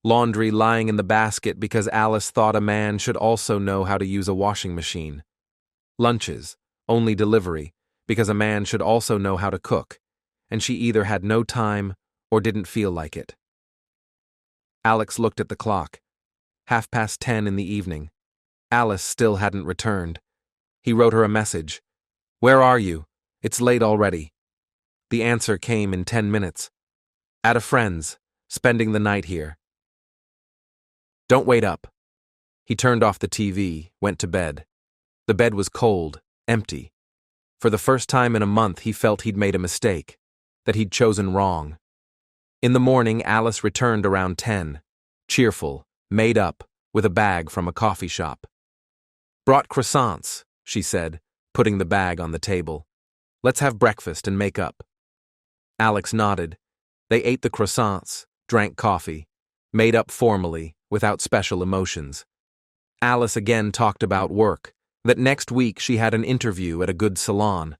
Laundry lying in the basket because Alice thought a man should also know how to use a washing machine. Lunches, only delivery, because a man should also know how to cook, and she either had no time or didn't feel like it. Alex looked at the clock. 10:30 in the evening. Alice still hadn't returned. He wrote her a message. "Where are you? It's late already." The answer came in 10 minutes. "At a friend's, spending the night here." "Don't wait up." He turned off the TV, went to bed. The bed was cold, empty. For the first time in a month, he felt he'd made a mistake, that he'd chosen wrong. In the morning, Alice returned around 10, cheerful, made up, with a bag from a coffee shop. "Brought croissants," she said, putting the bag on the table. "Let's have breakfast and make up." Alex nodded. They ate the croissants, drank coffee, made up formally, without special emotions. Alice again talked about work, that next week she had an interview at a good salon.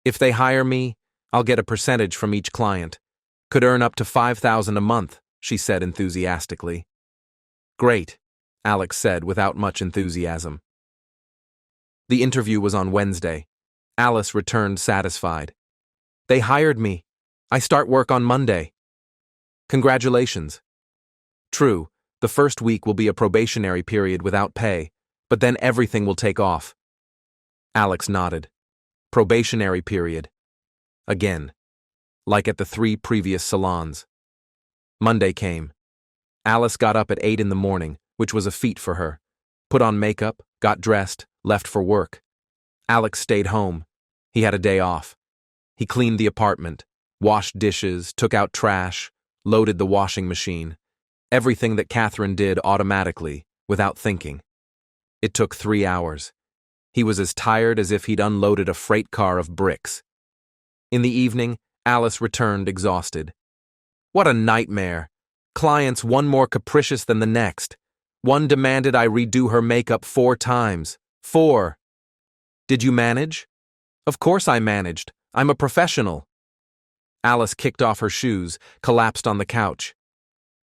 "If they hire me, I'll get a percentage from each client. Could earn up to $5,000 a month," she said enthusiastically. "Great," Alex said without much enthusiasm. The interview was on Wednesday. Alice returned satisfied. "They hired me. I start work on Monday." "Congratulations." "True, the first week will be a probationary period without pay, but then everything will take off." Alex nodded. Probationary period. Again. Like at the 3 previous salons. Monday came. Alice got up at 8 in the morning, which was a feat for her. Put on makeup, got dressed, left for work. Alex stayed home. He had a day off. He cleaned the apartment, washed dishes, took out trash, loaded the washing machine. Everything that Catherine did automatically, without thinking. It took 3 hours. He was as tired as if he'd unloaded a freight car of bricks. In the evening, Alice returned exhausted. "What a nightmare. Clients one more capricious than the next. One demanded I redo her makeup 4 times. 4. Did you manage?" "Of course I managed. I'm a professional." Alice kicked off her shoes, collapsed on the couch.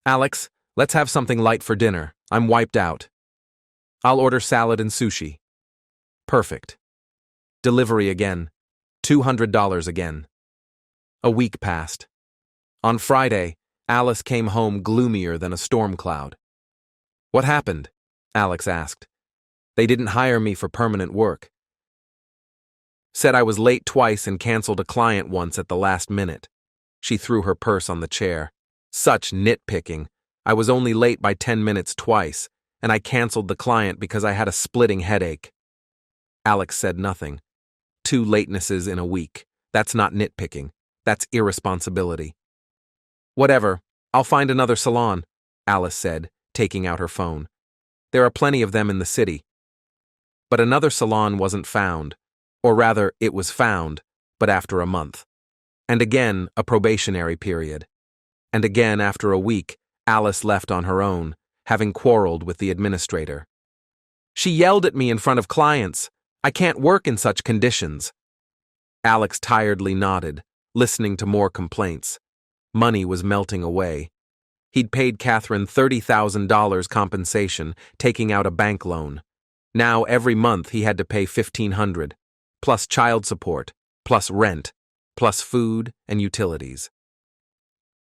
"Alex, let's have something light for dinner. I'm wiped out." "I'll order salad and sushi." Perfect. Delivery again. $200 again. A week passed. On Friday, Alice came home gloomier than a storm cloud. "What happened?" Alex asked. "They didn't hire me for permanent work. Said I was late twice and canceled a client once at the last minute." She threw her purse on the chair. "Such nitpicking. I was only late by 10 minutes twice, and I canceled the client because I had a splitting headache." Alex said nothing. 2 latenesses in a week. That's not nitpicking. That's irresponsibility. "Whatever. I'll find another salon," Alice said, taking out her phone. "There are plenty of them in the city." But another salon wasn't found. Or rather, it was found, but after a month. And again, a probationary period. And again, after a week, Alice left on her own, having quarreled with the administrator. "She yelled at me in front of clients. I can't work in such conditions." Alex tiredly nodded, listening to more complaints. Money was melting away. He'd paid Catherine $30,000 compensation, taking out a bank loan. Now every month he had to pay $1,500, plus child support, plus rent, plus food and utilities.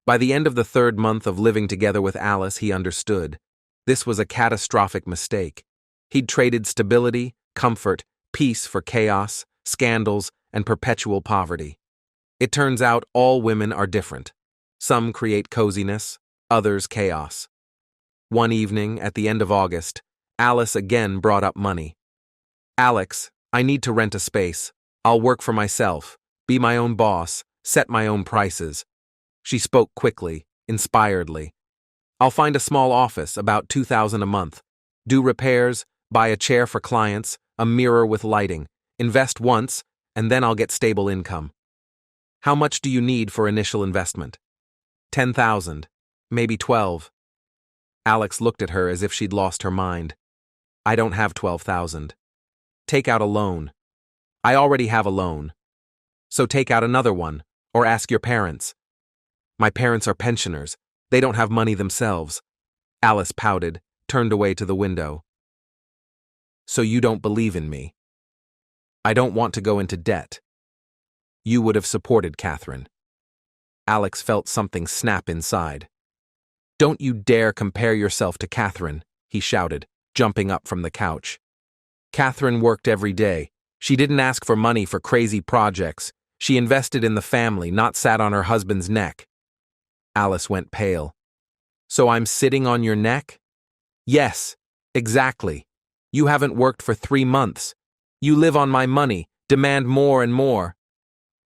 By the end of the 3rd month of living together with Alice, he understood. This was a catastrophic mistake. He'd traded stability, comfort, peace for chaos, scandals, and perpetual poverty. It turns out all women are different. Some create coziness, others chaos. One evening, at the end of August, Alice again brought up money. "Alex, I need to rent a space. I'll work for myself, be my own boss, set my own prices." She spoke quickly, inspiredly. "I'll find a small office, about $2,000 a month. Do repairs, Buy a chair for clients, a mirror with lighting. Invest once, and then I'll get stable income. How much do you need for initial investment? 10,000, maybe 12. Alex looked at her as if she'd lost her mind. I don't have 12,000. Take out a loan. I already have a loan. So take out another one, or ask your parents. My parents are pensioners. They don't have money themselves. Alice pouted, turned away to the window. So you don't believe in me? I don't want to go into debt. You would have supported Catherine. Alex felt something snap inside. Don't you dare compare yourself to Catherine, he shouted, jumping up from the couch. Catherine worked every day. She didn't ask for money for crazy projects. She invested in the family, not sat on her husband's neck. Alice went pale. So I'm sitting on your neck? Yes, exactly. You haven't worked for 3 months. You live on my money, demand more and more.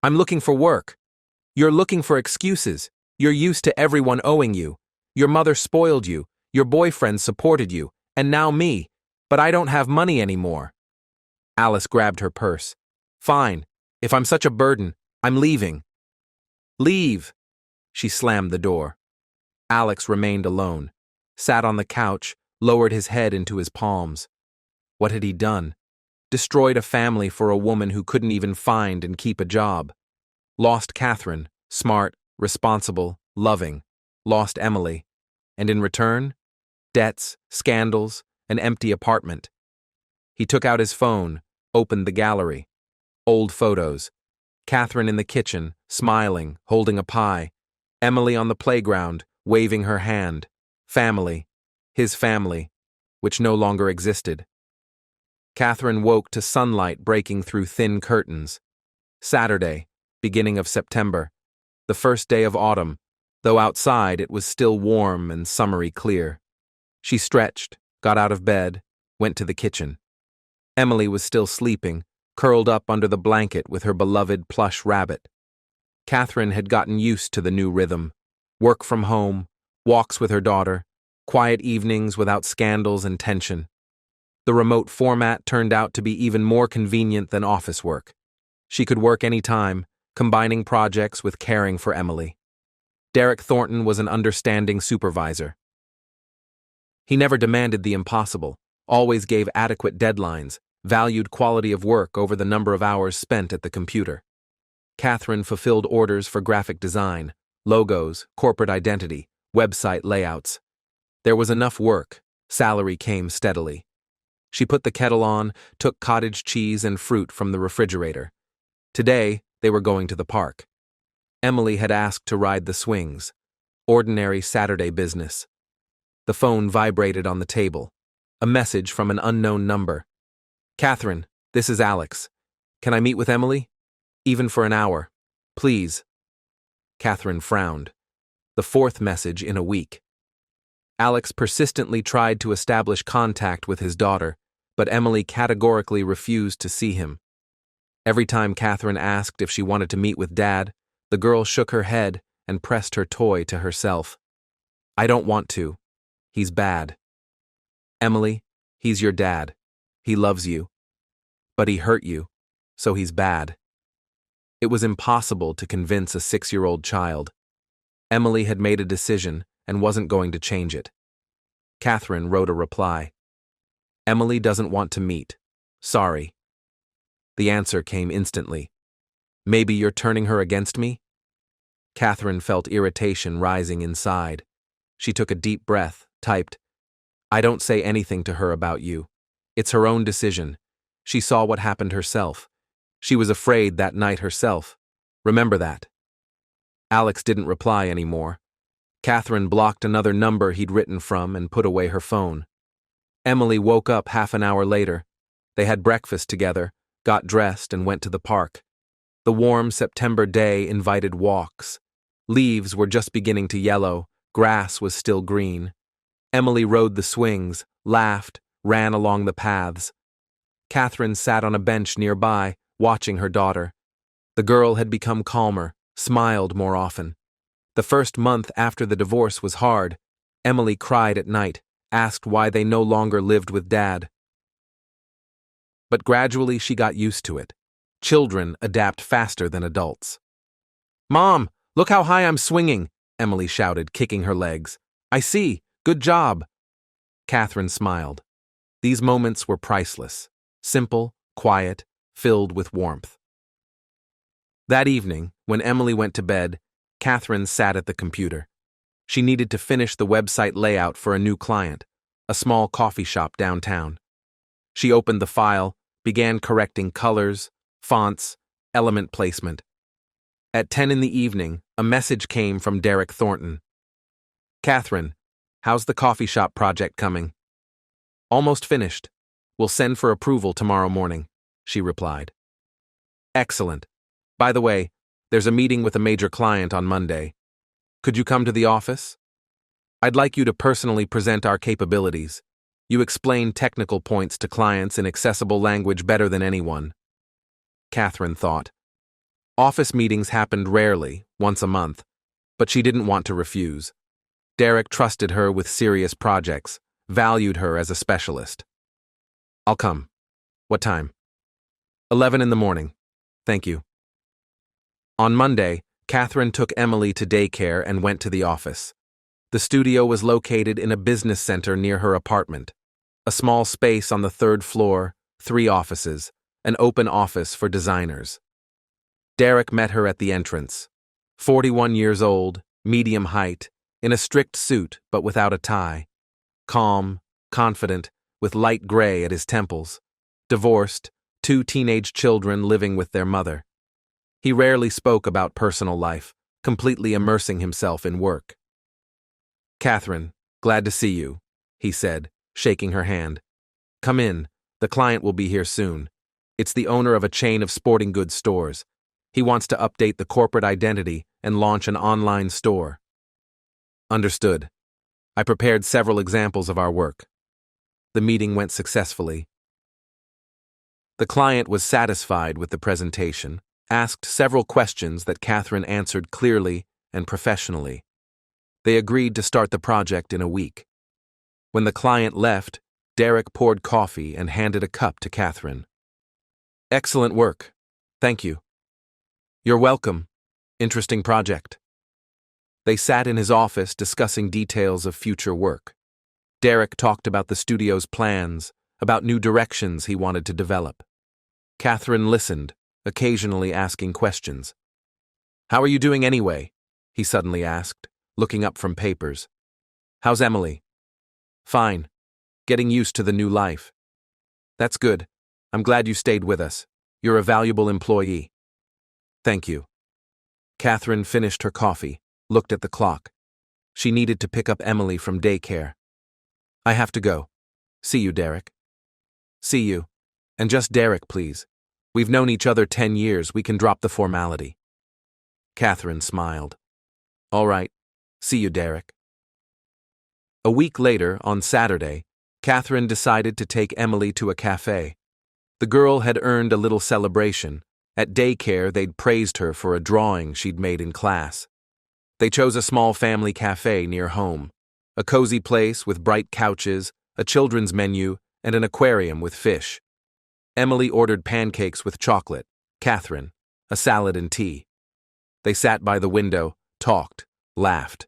I'm looking for work. You're looking for excuses. You're used to everyone owing you. Your mother spoiled you, your boyfriend supported you, and now me. But I don't have money anymore. Alice grabbed her purse. Fine. If I'm such a burden, I'm leaving. Leave. She slammed the door. Alex remained alone, sat on the couch, lowered his head into his palms. What had he done? Destroyed a family for a woman who couldn't even find and keep a job. Lost Catherine, smart, responsible, loving. Lost Emily. And in return, debts, scandals, an empty apartment. He took out his phone, opened the gallery. Old photos. Catherine in the kitchen, smiling, holding a pie. Emily on the playground, waving her hand. Family. His family, which no longer existed. Catherine woke to sunlight breaking through thin curtains. Saturday, beginning of September. The first day of autumn, though outside it was still warm and summery clear. She stretched, got out of bed, went to the kitchen. Emily was still sleeping, curled up under the blanket with her beloved plush rabbit. Catherine had gotten used to the new rhythm. Work from home, walks with her daughter, quiet evenings without scandals and tension. The remote format turned out to be even more convenient than office work. She could work any time, combining projects with caring for Emily. Derek Thornton was an understanding supervisor. He never demanded the impossible, always gave adequate deadlines, valued quality of work over the number of hours spent at the computer. Catherine fulfilled orders for graphic design, logos, corporate identity, website layouts. There was enough work, salary came steadily. She put the kettle on, took cottage cheese and fruit from the refrigerator. Today, they were going to the park. Emily had asked to ride the swings. Ordinary Saturday business. The phone vibrated on the table. A message from an unknown number. Catherine, this is Alex. Can I meet with Emily? Even for an hour. Please. Catherine frowned. The 4th message in a week. Alex persistently tried to establish contact with his daughter, but Emily categorically refused to see him. Every time Catherine asked if she wanted to meet with Dad, the girl shook her head and pressed her toy to herself. I don't want to. He's bad. Emily, he's your dad. He loves you. But he hurt you, so he's bad. It was impossible to convince a 6-year-old child. Emily had made a decision and wasn't going to change it. Catherine wrote a reply. Emily doesn't want to meet. Sorry. The answer came instantly. Maybe you're turning her against me? Catherine felt irritation rising inside. She took a deep breath, typed, I don't say anything to her about you. It's her own decision. She saw what happened herself. She was afraid that night herself. Remember that. Alex didn't reply anymore. Catherine blocked another number he'd written from and put away her phone. Emily woke up half an hour later. They had breakfast together, got dressed and went to the park. The warm September day invited walks. Leaves were just beginning to yellow, grass was still green. Emily rode the swings, laughed, ran along the paths. Catherine sat on a bench nearby, watching her daughter. The girl had become calmer, smiled more often. The first month after the divorce was hard. Emily cried at night, asked why they no longer lived with Dad. But gradually she got used to it. Children adapt faster than adults. "Mom, look how high I'm swinging," Emily shouted, kicking her legs. "I see. Good job." Catherine smiled. These moments were priceless. Simple, quiet, filled with warmth. That evening, when Emily went to bed, Catherine sat at the computer. She needed to finish the website layout for a new client, a small coffee shop downtown. She opened the file, began correcting colors, fonts, element placement. At 10 in the evening, a message came from Derek Thornton. "Catherine, how's the coffee shop project coming?" "Almost finished. We'll send for approval tomorrow morning," she replied. "Excellent. By the way, there's a meeting with a major client on Monday. Could you come to the office? I'd like you to personally present our capabilities. You explain technical points to clients in accessible language better than anyone." Catherine thought. Office meetings happened rarely, once a month, but she didn't want to refuse. Derek trusted her with serious projects, valued her as a specialist. "I'll come. What time?" 11 in the morning. Thank you." On Monday, Catherine took Emily to daycare and went to the office. The studio was located in a business center near her apartment. A small space on the 3rd floor, 3 offices, an open office for designers. Derek met her at the entrance. 41 years old, medium height, in a strict suit but without a tie. Calm, confident, with light gray at his temples. Divorced, 2 teenage children living with their mother. He rarely spoke about personal life, completely immersing himself in work. "Catherine, glad to see you," he said, shaking her hand. "Come in, the client will be here soon. It's the owner of a chain of sporting goods stores. He wants to update the corporate identity and launch an online store." "Understood. I prepared several examples of our work." The meeting went successfully. The client was satisfied with the presentation, asked several questions that Catherine answered clearly and professionally. They agreed to start the project in a week. When the client left, Derek poured coffee and handed a cup to Catherine. "Excellent work. Thank you." "You're welcome. Interesting project." They sat in his office discussing details of future work. Derek talked about the studio's plans, about new directions he wanted to develop. Catherine listened, occasionally asking questions. "How are you doing anyway?" he suddenly asked, looking up from papers. "How's Emily?" "Fine. Getting used to the new life." "That's good. I'm glad you stayed with us. You're a valuable employee." "Thank you." Catherine finished her coffee, looked at the clock. She needed to pick up Emily from daycare. "I have to go. See you, Derek." "See you. And just Derek, please. We've known each other 10 years, we can drop the formality." Catherine smiled. "All right. See you, Derek." A week later, on Saturday, Catherine decided to take Emily to a cafe. The girl had earned a little celebration. At daycare, they'd praised her for a drawing she'd made in class. They chose a small family cafe near home. A cozy place with bright couches, a children's menu, and an aquarium with fish. Emily ordered pancakes with chocolate, Catherine, a salad and tea. They sat by the window, talked, laughed.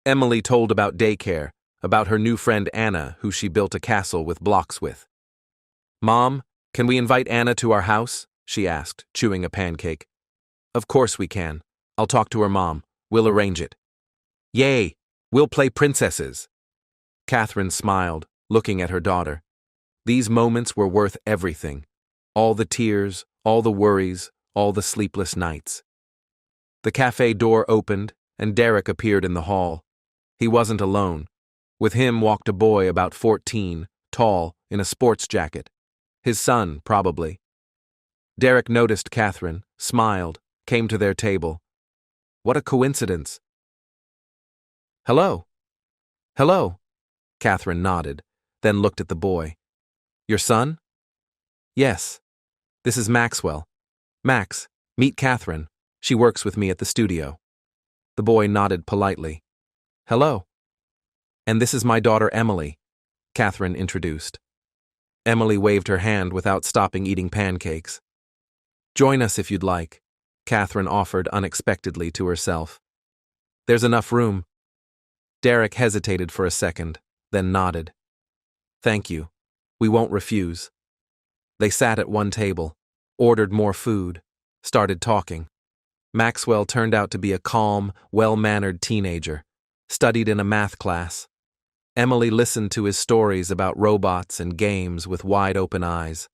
Emily told about daycare, about her new friend Anna, who she built a castle with blocks with. "Mom, can we invite Anna to our house?" she asked, chewing a pancake. "Of course we can. I'll talk to her mom. We'll arrange it." "Yay! We'll play princesses." Catherine smiled, looking at her daughter. These moments were worth everything. All the tears, all the worries, all the sleepless nights. The cafe door opened, and Derek appeared in the hall. He wasn't alone. With him walked a boy about 14, tall, in a sports jacket. His son, probably. Derek noticed Catherine, smiled, came to their table. What a coincidence. "Hello." "Hello." Catherine nodded, then looked at the boy. "Your son?" "Yes. This is Maxwell. Max, meet Catherine. She works with me at the studio." The boy nodded politely. "Hello." "And this is my daughter Emily," Catherine introduced. Emily waved her hand without stopping eating pancakes. Join us if you'd like, Catherine offered unexpectedly to herself. There's enough room. Derek hesitated for a second, then nodded. Thank you. We won't refuse. They sat at one table, ordered more food, started talking. Maxwell turned out to be a calm, well-mannered teenager, studied in a math class. Emily listened to his stories about robots and games with wide-open eyes.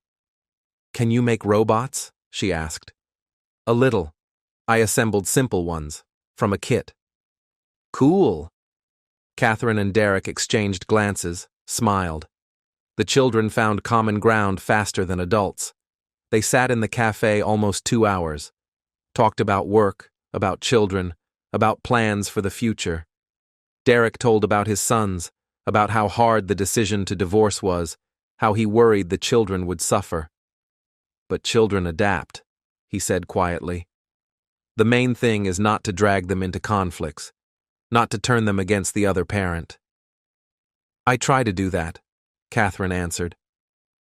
Can you make robots? She asked. A little. I assembled simple ones, from a kit. Cool. Catherine and Derek exchanged glances, smiled. The children found common ground faster than adults. They sat in the cafe almost 2 hours, talked about work, about children, about plans for the future. Derek told about his sons, about how hard the decision to divorce was, how he worried the children would suffer. But children adapt, he said quietly. The main thing is not to drag them into conflicts, not to turn them against the other parent. I try to do that, Catherine answered,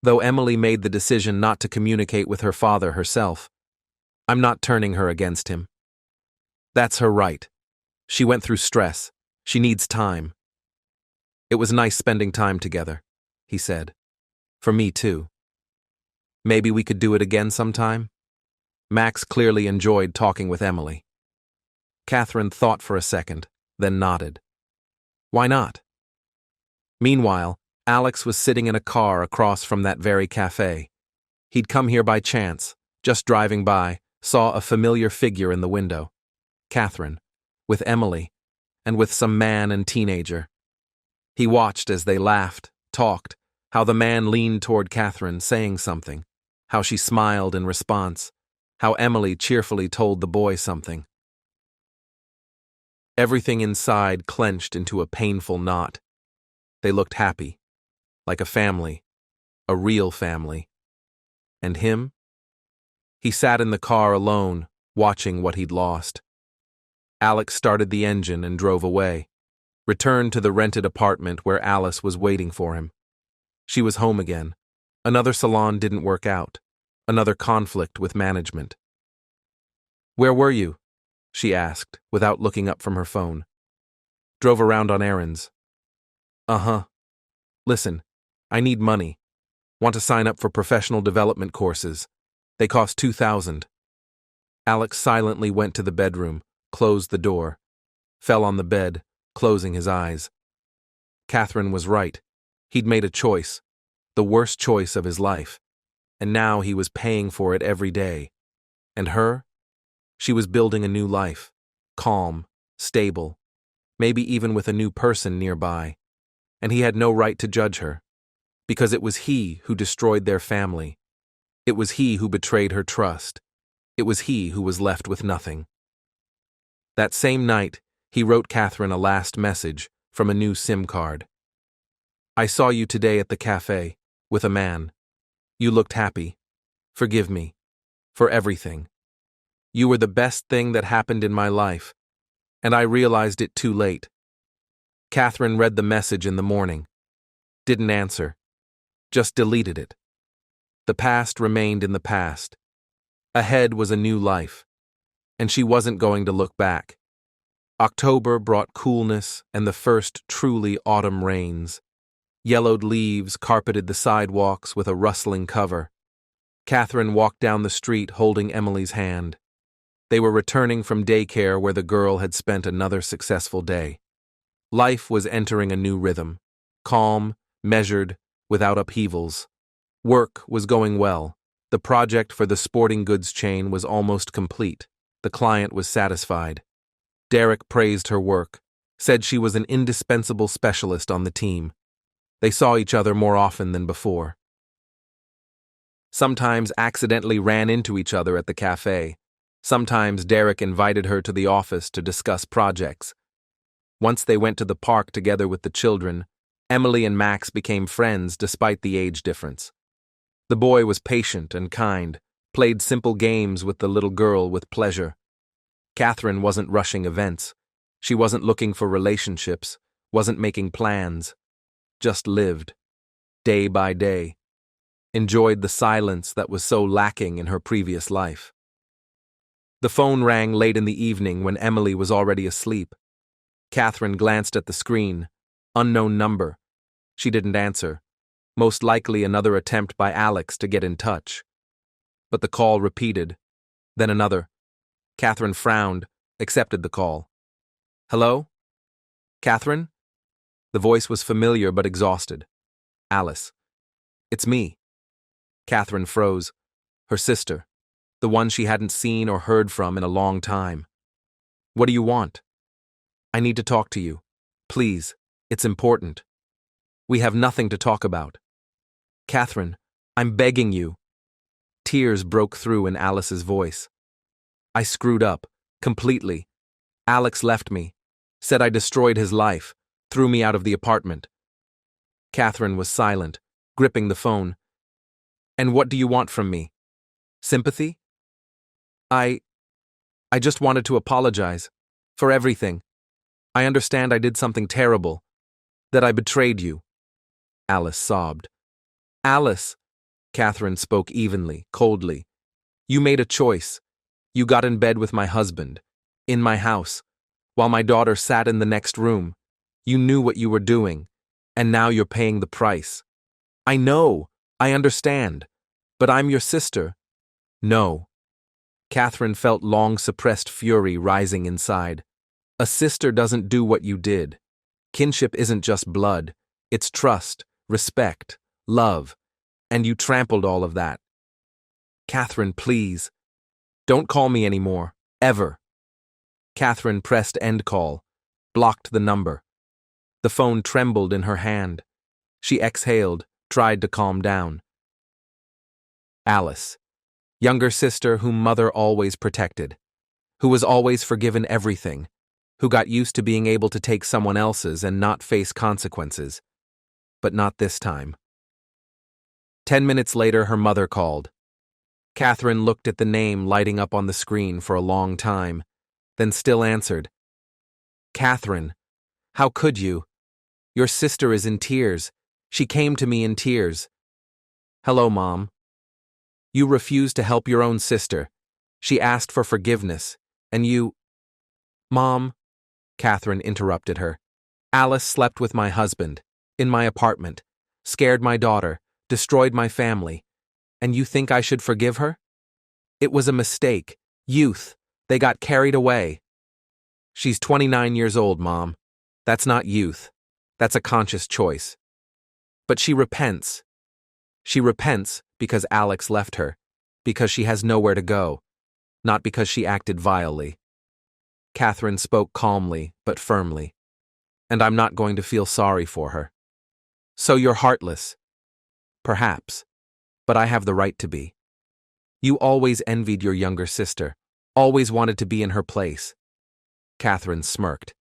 though Emily made the decision not to communicate with her father herself. I'm not turning her against him. That's her right. She went through stress. She needs time. It was nice spending time together, he said. For me too. Maybe we could do it again sometime? Max clearly enjoyed talking with Emily. Catherine thought for a second, then nodded. Why not? Meanwhile, Alex was sitting in a car across from that very cafe. He'd come here by chance, just driving by, saw a familiar figure in the window. Catherine, with Emily, and with some man and teenager. He watched as they laughed, talked, how the man leaned toward Catherine, saying something, how she smiled in response, how Emily cheerfully told the boy something. Everything inside clenched into a painful knot. They looked happy, like a family, a real family. And him? He sat in the car alone, watching what he'd lost. Alex started the engine and drove away, returned to the rented apartment where Alice was waiting for him. She was home again. Another salon didn't work out. Another conflict with management. Where were you? She asked, without looking up from her phone. Drove around on errands. Uh-huh. Listen, I need money. Want to sign up for professional development courses. They cost $2,000. Alex silently went to the bedroom, closed the door, fell on the bed, closing his eyes. Catherine was right. He'd made a choice, the worst choice of his life, and now he was paying for it every day. And her? She was building a new life, calm, stable, maybe even with a new person nearby. And he had no right to judge her, because it was he who destroyed their family. It was he who betrayed her trust. It was he who was left with nothing. That same night, he wrote Catherine a last message from a new SIM card. I saw you today at the cafe, with a man. You looked happy. Forgive me. For everything. You were the best thing that happened in my life, and I realized it too late. Catherine read the message in the morning. Didn't answer. Just deleted it. The past remained in the past. Ahead was a new life, and she wasn't going to look back. October brought coolness and the first truly autumn rains. Yellowed leaves carpeted the sidewalks with a rustling cover. Catherine walked down the street holding Emily's hand. They were returning from daycare where the girl had spent another successful day. Life was entering a new rhythm, calm, measured, without upheavals. Work was going well. The project for the sporting goods chain was almost complete. The client was satisfied. Derek praised her work, said she was an indispensable specialist on the team. They saw each other more often than before. Sometimes accidentally ran into each other at the cafe. Sometimes Derek invited her to the office to discuss projects. Once they went to the park together with the children, Emily and Max became friends despite the age difference. The boy was patient and kind, played simple games with the little girl with pleasure. Catherine wasn't rushing events. She wasn't looking for relationships, wasn't making plans. Just lived, day by day, enjoyed the silence that was so lacking in her previous life. The phone rang late in the evening when Emily was already asleep. Catherine glanced at the screen. Unknown number. She didn't answer. Most likely another attempt by Alex to get in touch. But the call repeated. Then another. Catherine frowned, accepted the call. Hello? Catherine? The voice was familiar but exhausted. Alice. It's me. Catherine froze. Her sister. The one she hadn't seen or heard from in a long time. What do you want? I need to talk to you. Please, it's important. We have nothing to talk about. Catherine, I'm begging you. Tears broke through in Alice's voice. I screwed up, completely. Alex left me, said I destroyed his life, threw me out of the apartment. Catherine was silent, gripping the phone. And what do you want from me? Sympathy? I just wanted to apologize. For everything. I understand I did something terrible. That I betrayed you. Alice sobbed. Alice, Catherine spoke evenly, coldly. You made a choice. You got in bed with my husband. In my house. While my daughter sat in the next room. You knew what you were doing. And now you're paying the price. I know. I understand. But I'm your sister. No. Catherine felt long-suppressed fury rising inside. A sister doesn't do what you did. Kinship isn't just blood. It's trust, respect, love. And you trampled all of that. Catherine, please. Don't call me anymore. Ever. Catherine pressed end call. Blocked the number. The phone trembled in her hand. She exhaled, tried to calm down. Alice. Younger sister whom mother always protected. Who was always forgiven everything. Who got used to being able to take someone else's and not face consequences. But not this time. 10 minutes later, her mother called. Catherine looked at the name lighting up on the screen for a long time, then still answered. Catherine, how could you? Your sister is in tears. She came to me in tears. Hello, Mom. You refused to help your own sister. She asked for forgiveness, and you… Mom, Catherine interrupted her. Alice slept with my husband, in my apartment, scared my daughter, destroyed my family, and you think I should forgive her? It was a mistake. Youth. They got carried away. She's 29 years old, Mom. That's not youth. That's a conscious choice. But she repents. She repents because Alex left her, because she has nowhere to go, not because she acted vilely. Catherine spoke calmly but firmly. And I'm not going to feel sorry for her. So you're heartless. Perhaps. But I have the right to be. You always envied your younger sister, always wanted to be in her place. Catherine smirked.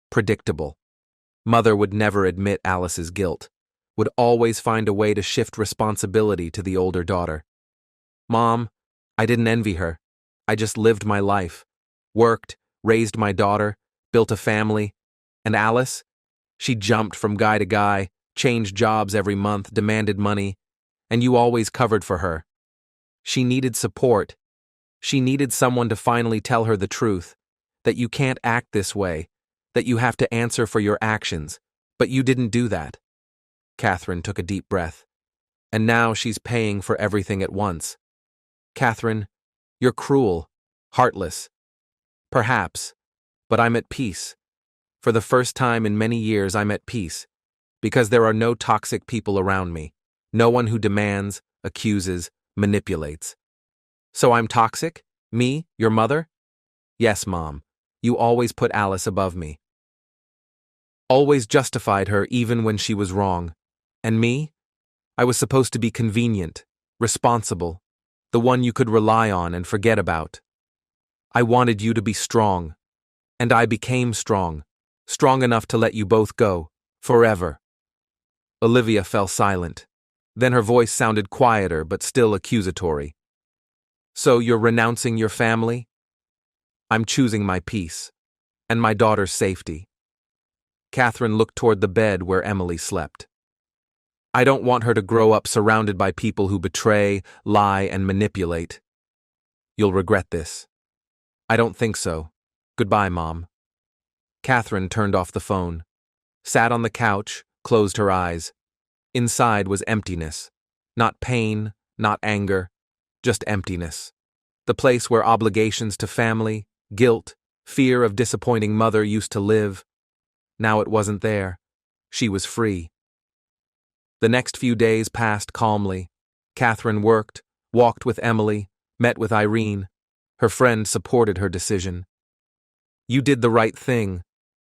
Predictable. Mother would never admit Alice's guilt, would always find a way to shift responsibility to the older daughter. Mom, I didn't envy her. I just lived my life, worked, raised my daughter, built a family. And Alice? She jumped from guy to guy, changed jobs every month, demanded money, and you always covered for her. She needed support. She needed someone to finally tell her the truth, that you can't act this way, that you have to answer for your actions, but you didn't do that. Catherine took a deep breath. And now she's paying for everything at once. Catherine, you're cruel, heartless. Perhaps, but I'm at peace. For the first time in many years, I'm at peace, because there are no toxic people around me, no one who demands, accuses, manipulates. So I'm toxic? Me, your mother? Yes, Mom. You always put Alice above me. Always justified her even when she was wrong. And me? I was supposed to be convenient, responsible, the one you could rely on and forget about. I wanted you to be strong. And I became strong, strong enough to let you both go, forever. Olivia fell silent. Then her voice sounded quieter but still accusatory. So you're renouncing your family? I'm choosing my peace, and my daughter's safety. Catherine looked toward the bed where Emily slept. I don't want her to grow up surrounded by people who betray, lie, and manipulate. You'll regret this. I don't think so. Goodbye, Mom. Catherine turned off the phone, sat on the couch, closed her eyes. Inside was emptiness. Not pain, not anger, just emptiness. The place where obligations to family, guilt, fear of disappointing mother used to live. Now it wasn't there. She was free. The next few days passed calmly. Catherine worked, walked with Emily, met with Irene. Her friend supported her decision. You did the right thing,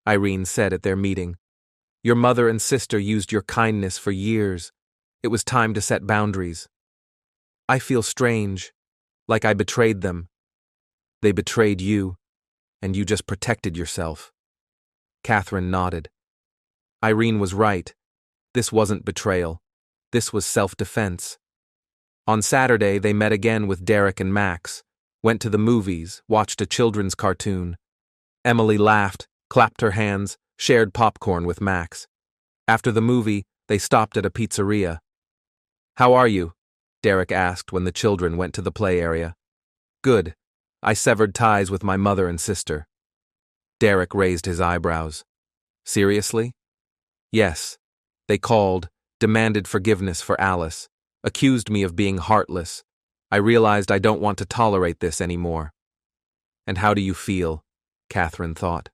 Irene said at their meeting. Your mother and sister used your kindness for years. It was time to set boundaries. I feel strange, like I betrayed them. They betrayed you, and you just protected yourself. Catherine nodded. Irene was right. This wasn't betrayal. This was self-defense. On Saturday, they met again with Derek and Max, went to the movies, watched a children's cartoon. Emily laughed, clapped her hands, shared popcorn with Max. After the movie, they stopped at a pizzeria. How are you? Derek asked when the children went to the play area. Good. I severed ties with my mother and sister. Derek raised his eyebrows. Seriously? Yes. They called, demanded forgiveness for Alice, accused me of being heartless. I realized I don't want to tolerate this anymore. And how do you feel? Catherine thought.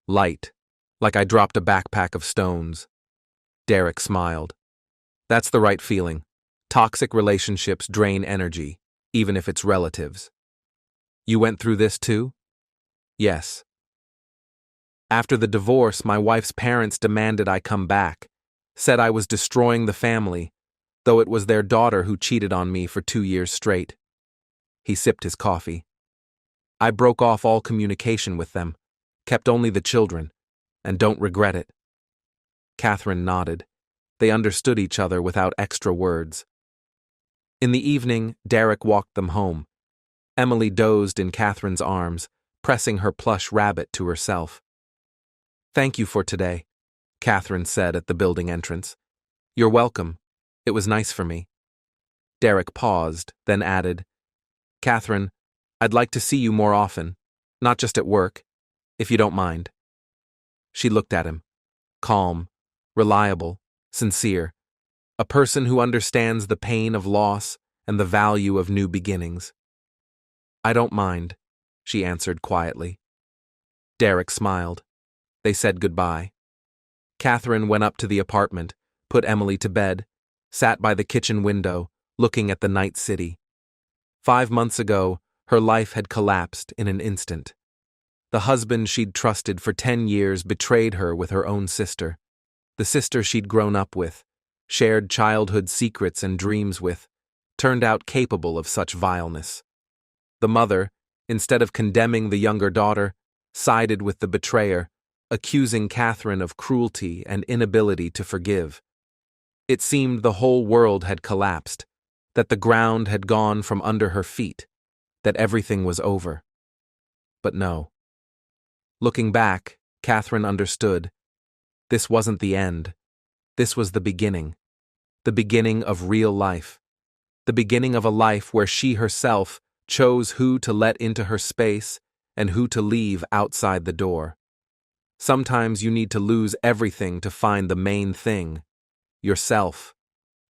Light, like I dropped a backpack of stones. Derek smiled. That's the right feeling. Toxic relationships drain energy, even if it's relatives. You went through this too? Yes. After the divorce, my wife's parents demanded I come back, said I was destroying the family, though it was their daughter who cheated on me for 2 years straight. He sipped his coffee. I broke off all communication with them, kept only the children, and don't regret it. Catherine nodded. They understood each other without extra words. In the evening, Derek walked them home. Emily dozed in Catherine's arms, pressing her plush rabbit to herself. Thank you for today, Catherine said at the building entrance. You're welcome. It was nice for me. Derek paused, then added, Catherine, I'd like to see you more often, not just at work, if you don't mind. She looked at him. Calm, reliable, sincere. A person who understands the pain of loss and the value of new beginnings. I don't mind, she answered quietly. Derek smiled. They said goodbye. Catherine went up to the apartment, put Emily to bed, sat by the kitchen window, looking at the night city. 5 months ago, her life had collapsed in an instant. The husband she'd trusted for 10 years betrayed her with her own sister. The sister she'd grown up with, shared childhood secrets and dreams with, turned out capable of such vileness. The mother, instead of condemning the younger daughter, sided with the betrayer, accusing Catherine of cruelty and inability to forgive. It seemed the whole world had collapsed, that the ground had gone from under her feet, that everything was over. But no. Looking back, Catherine understood. This wasn't the end. This was the beginning of real life, the beginning of a life where she herself chose who to let into her space and who to leave outside the door. Sometimes you need to lose everything to find the main thing, yourself,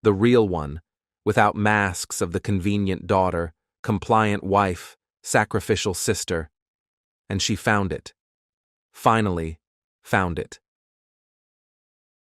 the real one, without masks of the convenient daughter, compliant wife, sacrificial sister. And she found it. Finally, found it.